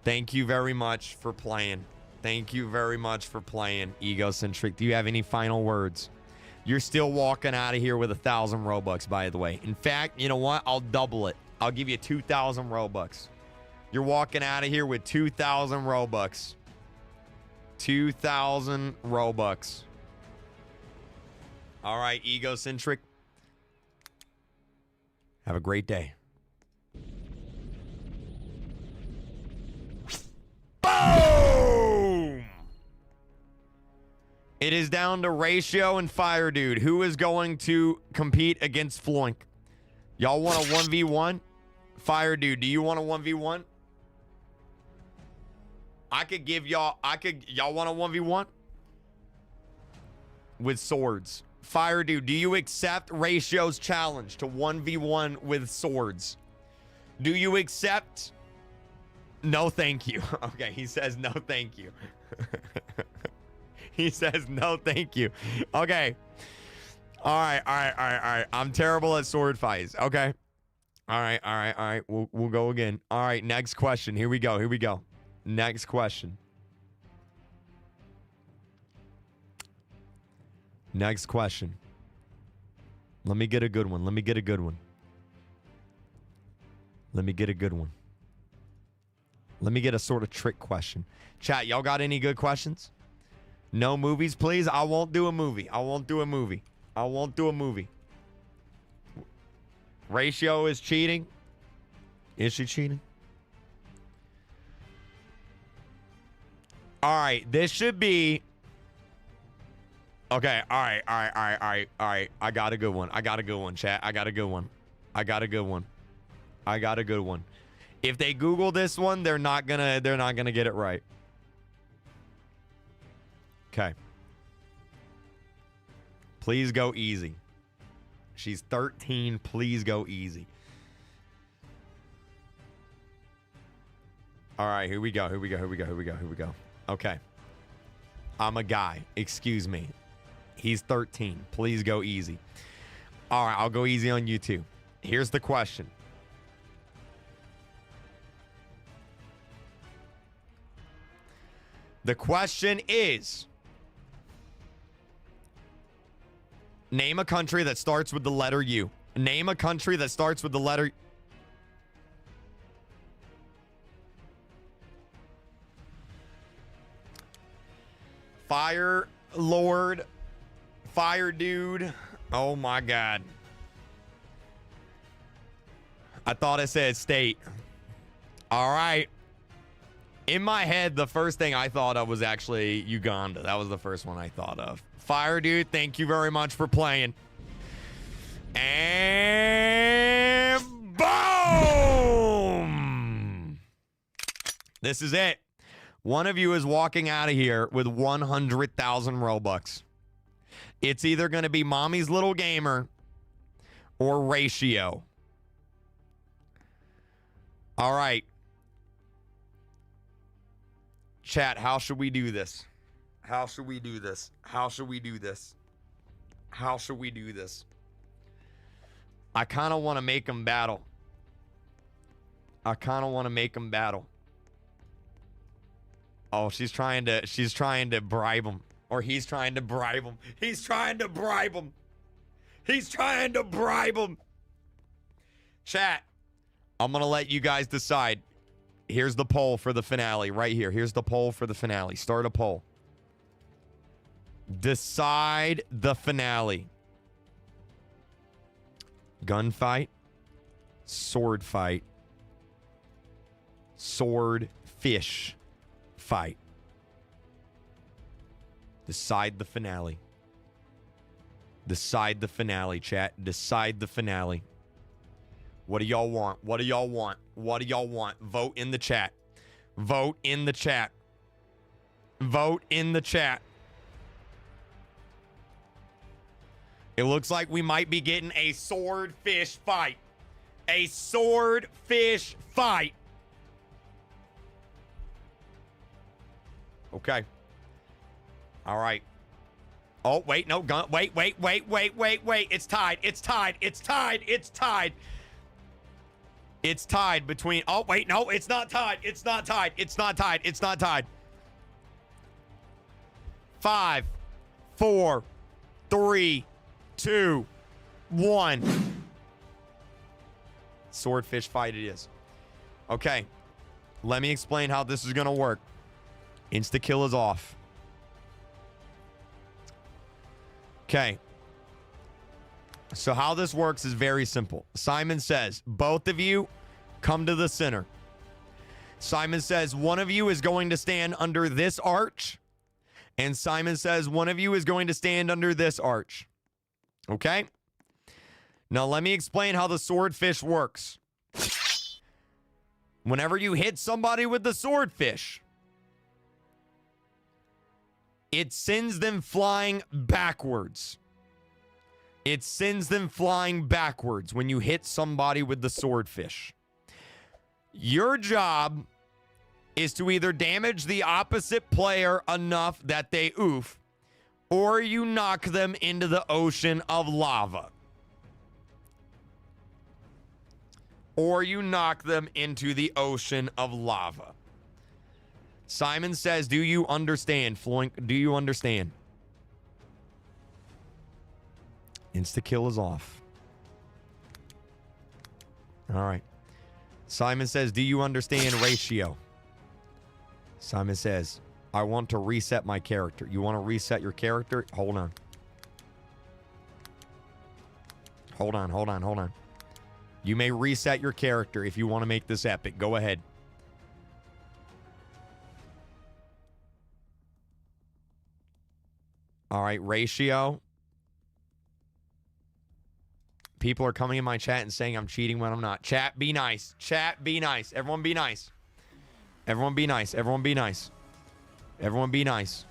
Thank you very much for playing. Egocentric, do you have any final words? You're still walking out of here with 1,000 Robux, by the way. In fact, you know what? I'll double it. I'll give you 2,000 Robux. You're walking out of here with 2,000 Robux. 2,000 Robux. All right, Egocentric. Have a great day. Boom! It is down to Ratio and Fire Dude. Who is going to compete against Floink? Y'all want a 1v1? Fire Dude, do you want a 1v1? Y'all want a 1v1? With swords. Fire Dude, do you accept Ratio's challenge to 1v1 with swords? Do you accept? No, thank you. Okay, he says no, thank you. He says no, thank you. Okay. All right. I'm terrible at sword fights. Okay. All right. We'll go again. All right, next question. Here we go. Next question. Let me get a good one. Let me get a sort of trick question. Chat, y'all got any good questions? No movies, please? I won't do a movie. Ratio is cheating. Is she cheating? All right, this should be... Okay, all right. I got a good one. Chat. I got a good one. If they Google this one, they're not gonna get it right. Okay. Please go easy. She's 13. Please go easy. All right, here we go. Okay. I'm a guy. Excuse me. He's 13. Please go easy. All right, I'll go easy on you too. Here's the question. The question is, name a country that starts with the letter U. Name a country that starts with the letter... Fire Lord. Fire Dude. Oh my God. I thought it said state. All right. In my head, the first thing I thought of was actually Uganda. That was the first one I thought of. Fire Dude, thank you very much for playing. And boom! This is it. One of you is walking out of here with 100,000 Robux. It's either going to be Mommy's Little Gamer or Ratio. All right. Chat, how should we do this? How should we do this? How should we do this? How should we do this? I kind of want to make them battle. Oh, she's trying to bribe him. Or he's trying to bribe him. He's trying to bribe him. Chat, I'm going to let you guys decide. Here's the poll for the finale right here. Here's the poll for the finale. Start a poll. Decide the finale. Gunfight. Sword fight. Swordfish fight. Decide the finale. Decide the finale, chat. Decide the finale. What do y'all want? What do y'all want? What do y'all want? Vote in the chat. Vote in the chat. Vote in the chat. It looks like we might be getting a swordfish fight. A swordfish fight. Okay. All right. Oh, wait, no, gun. Wait. It's tied. It's tied between. Oh, wait, no, it's not tied. It's not tied. 5, 4, 3, 2, 1. Swordfish fight it is. Okay. Let me explain how this is going to work. Insta-kill is off. Okay. So how this works is very simple. Simon says, both of you come to the center. Simon says, one of you is going to stand under this arch. And Simon says, one of you is going to stand under this arch. Okay? Now let me explain how the swordfish works. Whenever you hit somebody with the swordfish, it sends them flying backwards. It sends them flying backwards when you hit somebody with the swordfish. Your job is to either damage the opposite player enough that they oof, or you knock them into the ocean of lava. Or you knock them into the ocean of lava. Simon says, do you understand, Floink? Do you understand? Insta-kill is off. All right. Simon says, do you understand ratio? Simon says, I want to reset my character. You want to reset your character? Hold on. Hold on. You may reset your character if you want to make this epic. Go ahead. All right, ratio. People are coming in my chat and saying I'm cheating when I'm not. Chat, be nice. Chat, be nice. Everyone be nice. Everyone be nice. Everyone be nice. Everyone be nice.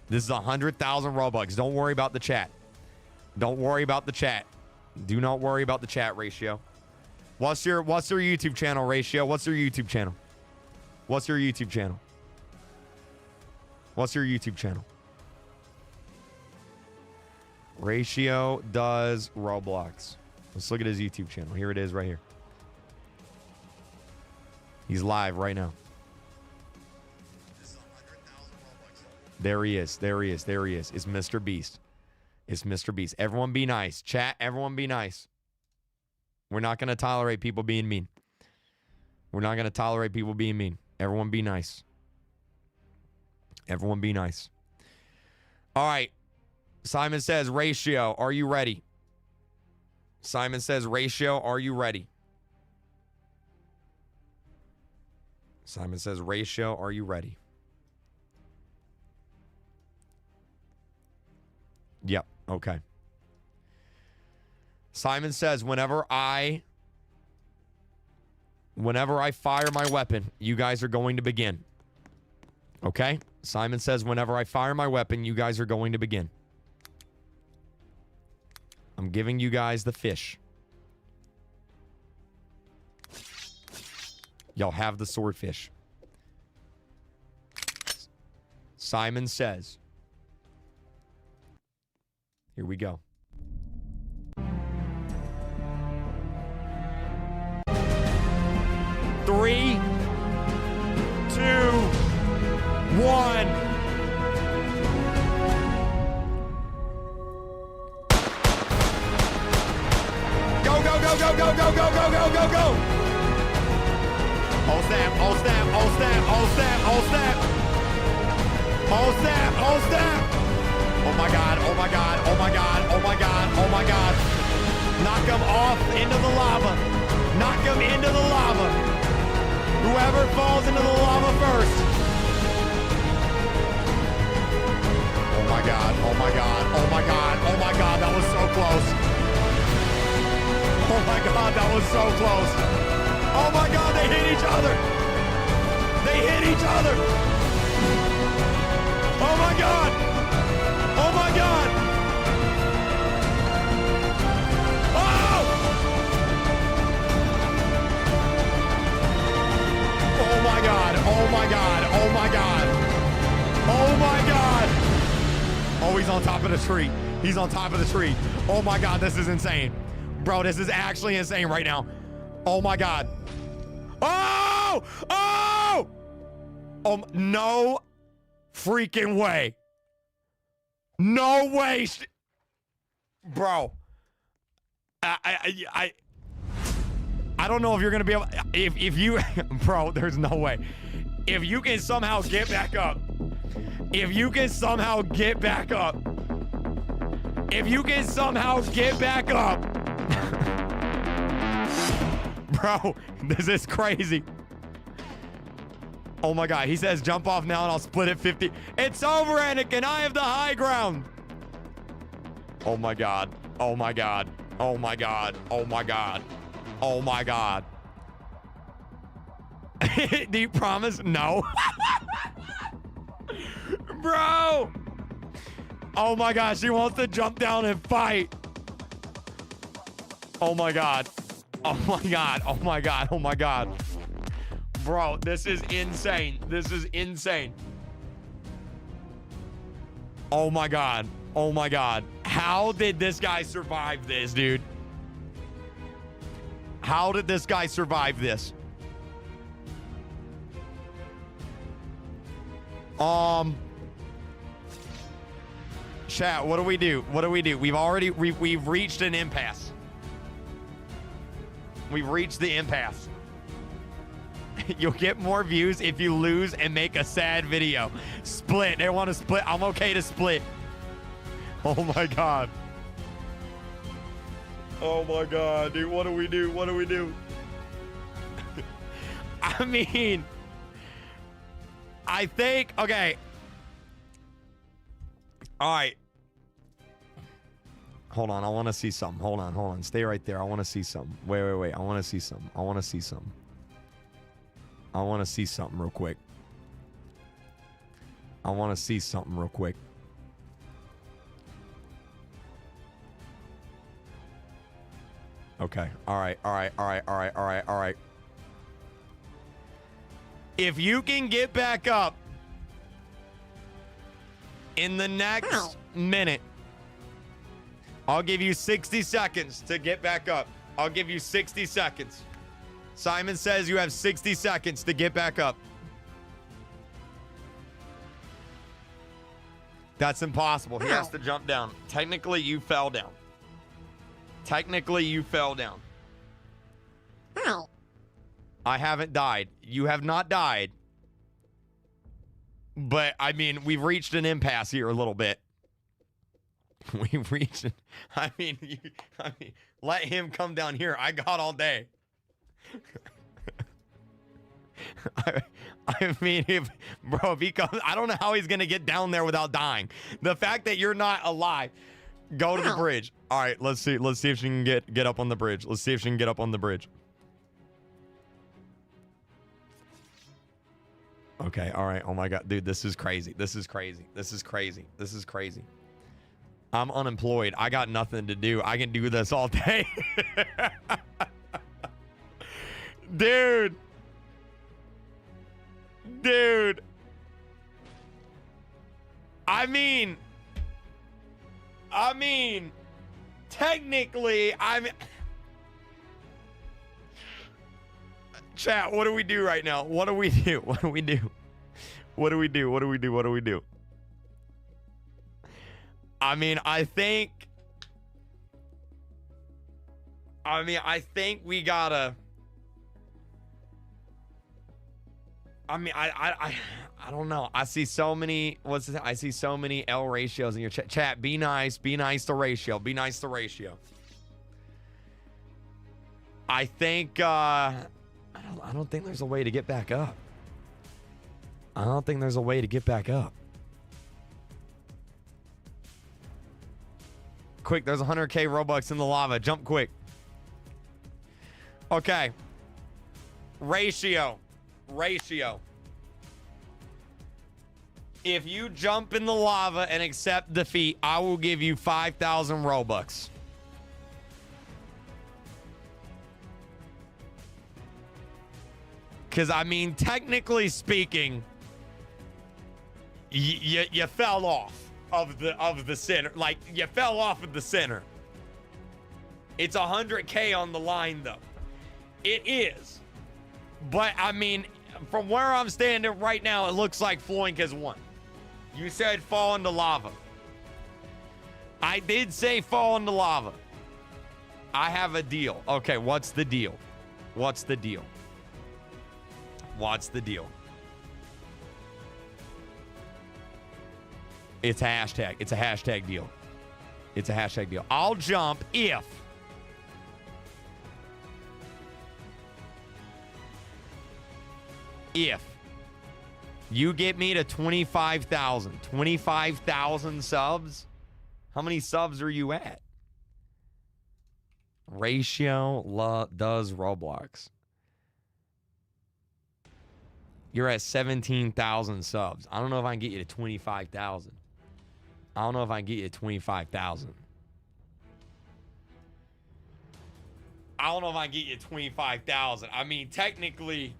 This is 100,000 Robux. Don't worry about the chat. Don't worry about the chat. Do not worry about the chat, ratio. What's your YouTube channel, ratio? What's your YouTube channel? What's your YouTube channel? What's your YouTube channel? Ratio does Roblox. Let's look at his YouTube channel. Here it is right here. He's live right now. There he is. There he is. There he is. It's Mr. Beast. It's Mr. Beast. Everyone be nice. Chat, everyone be nice. We're not going to tolerate people being mean. We're not going to tolerate people being mean. Everyone be nice. Everyone be nice. All right. Simon says, ratio, are you ready? Simon says, ratio, are you ready? Simon says, ratio, are you ready? Yep. Okay. Simon says, whenever I fire my weapon, you guys are going to begin. Okay? Simon says, whenever I fire my weapon, you guys are going to begin. I'm giving you guys the fish. Y'all have the swordfish. Simon says. Here we go. 3, 2, 1. Go, go, go, go, go, go, go, go, go, go, go. Oh snap, oh snap, oh snap, oh snap, oh snap. Oh snap, oh snap. Oh my god, oh my god, oh my god, oh my god, oh my god. Knock him off into the lava. Knock him into the lava. Whoever falls into the lava first. Oh my god, oh my god, oh my god, oh my god, that was so close. Oh my god, that was so close. Oh my god, they hit each other. They hit each other. Oh my god. Oh my god. Oh! Oh my god. Oh my god. Oh my god. Oh my god. Oh, he's on top of the tree. He's on top of the tree. Oh my god, this is insane. Bro, this is actually insane right now. Oh my god. Oh! Oh! Oh, no freaking way. No way. Bro. I don't know if you're going to be able... If you... Bro, there's no way. If you can somehow get back up. If you can somehow get back up. If you can somehow get back up. Bro, this is crazy. Oh my god, he says jump off now and I'll split it 50. It's over, Anakin. I have the high ground. Oh my god. Oh my god. Oh my god. Oh my god. Oh my god. Do you promise? No. Bro. Oh my gosh, she wants to jump down and fight. Oh my god. Oh my god. Oh my god. Oh my god. Bro, this is insane. This is insane. Oh my god. Oh my god. How did this guy survive this, dude? How did this guy survive this? Chat, what do we do? What do we do? We've reached an impasse. We've reached the impasse. You'll get more views if you lose and make a sad video. Split. They want to split. I'm okay to split. Oh my god. Oh my God, dude. What do we do? What do we do? I mean, I think, okay. All right. Hold on. I want to see something. Hold on. Stay right there. I want to see something. Wait. I want to see something. I want to see something real quick. Okay. All right. If you can get back up in the next minute, I'll give you 60 seconds to get back up. I'll give you 60 seconds. Simon says you have 60 seconds to get back up. That's impossible. He has to jump down. Technically, you fell down. I haven't died. You have not died. But, I mean, we've reached an impasse here a little bit. We've reached it. I mean, let him come down here. I got all day. I mean, if he comes, I don't know how he's going to get down there without dying. The fact that you're not alive, go to the bridge. All right, let's see if she can get up on the bridge. Let's see if she can get up on the bridge. Okay, all right. Oh my God, dude, this is crazy. I'm unemployed. I got nothing to do. I can do this all day. Dude. I mean, technically, chat, what do we do right now? What do we do? I mean, I think we gotta. I don't know. I see so many. I see so many L ratios in your chat. Chat, be nice. Be nice to ratio. I think. I don't think there's a way to get back up. Quick, there's 100k Robux in the lava. Jump quick. Okay. Ratio. If you jump in the lava and accept defeat, I will give you 5,000 Robux. Because, I mean, technically speaking, you fell off of the center. Like, you fell off of the center. It's 100k on the line, though. It is. But, I mean, from where I'm standing right now, it looks like Floink has won. You said fall into lava. I did say fall into lava. I have a deal. Okay, what's the deal? It's a hashtag. It's a hashtag deal. I'll jump if you get me to 25,000 subs. How many subs are you at? Ratio does Roblox. You're at 17,000 subs. I don't know if I can get you to 25,000. I mean, technically,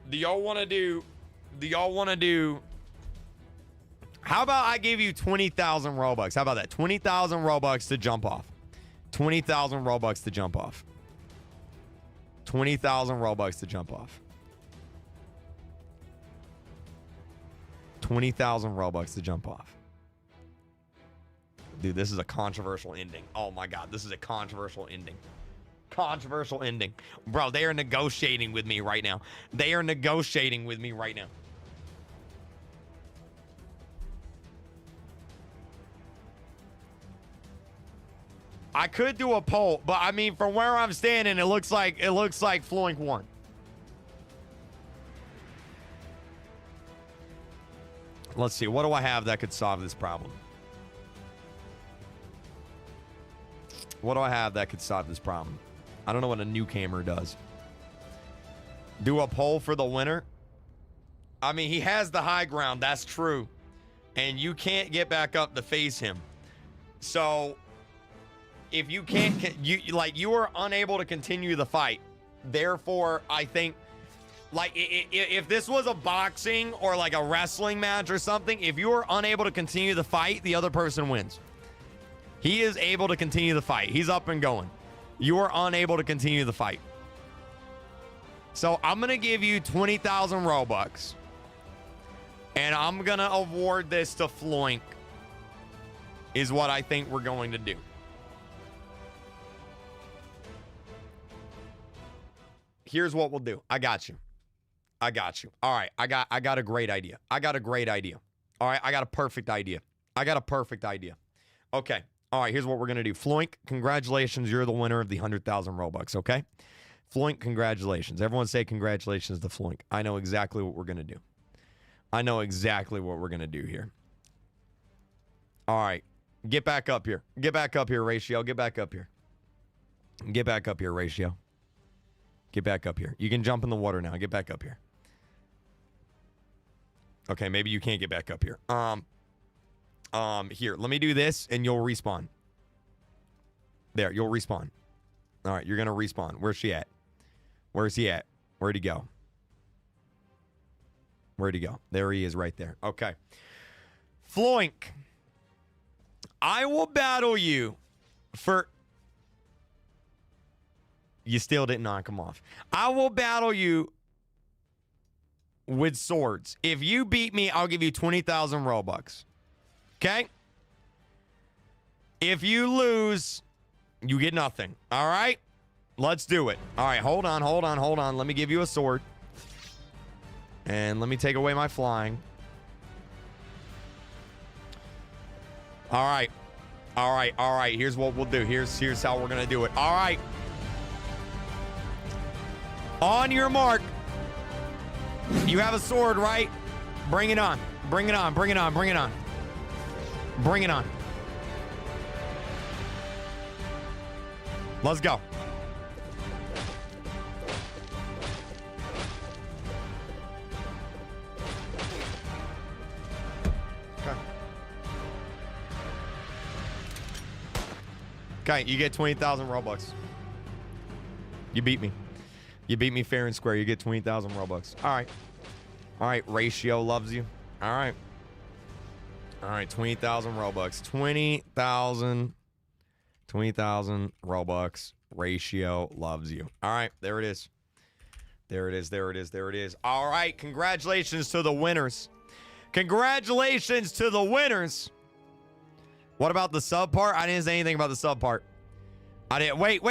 do y'all want to do, how about I give you 20,000 Robux? How about that? 20,000 Robux to jump off. 20,000 Robux to jump off. 20,000 Robux to jump off. 20,000 Robux to jump off. Dude, this is a controversial ending. Oh my God, this is a controversial ending. Bro, they are negotiating with me right now. I could do a poll, but I mean, from where I'm standing, it looks like Floink won. Let's see. What do I have that could solve this problem? What do I have that could solve this problem? I don't know what a newcomer does. Do a poll for the winner? I mean, he has the high ground. That's true. And you can't get back up to face him. So, if you can't, you are unable to continue the fight. Therefore, I think, like, if this was a boxing or like a wrestling match or something, if you are unable to continue the fight, the other person wins. He is able to continue the fight. He's up and going. You are unable to continue the fight. So I'm going to give you 20,000 Robux. And I'm going to award this to Floink. Is what I think we're going to do. Here's what we'll do. I got you. I got you. All right. I got a great idea. I got a great idea. All right. I got a perfect idea. I got a perfect idea. Okay. All right, here's what we're going to do. Floink, congratulations. You're the winner of the 100,000 Robux, okay? Floink, congratulations. Everyone say congratulations to Floink. I know exactly what we're going to do. I know exactly what we're going to do here. All right. Get back up here. Get back up here, Ratio. Get back up here. Get back up here, Ratio. Get back up here. You can jump in the water now. Get back up here. Okay, maybe you can't get back up here. Here, let me do this and you'll respawn. There, you'll respawn. All right, you're going to respawn. Where's she at? Where's he at? Where'd he go? Where'd he go? There he is right there. Okay. Floink, I will battle you for... You still didn't knock him off. I will battle you with swords. If you beat me, I'll give you 20,000 Robux. Okay? If you lose, you get nothing. All right? Let's do it. All right, hold on. Let me give you a sword. And let me take away my flying. All right. Here's what we'll do. Here's how we're going to do it. All right. On your mark. You have a sword, right? Bring it on. Bring it on. Bring it on. Let's go. Okay, you get 20,000 Robux. You beat me. You beat me fair and square. You get 20,000 Robux. All right, Ratio loves you. All right, 20,000 Robux. 20,000 Robux. Ratio loves you. All right, there it is. All right, congratulations to the winners. What about the sub part? I didn't say anything about the sub part. I didn't. Wait.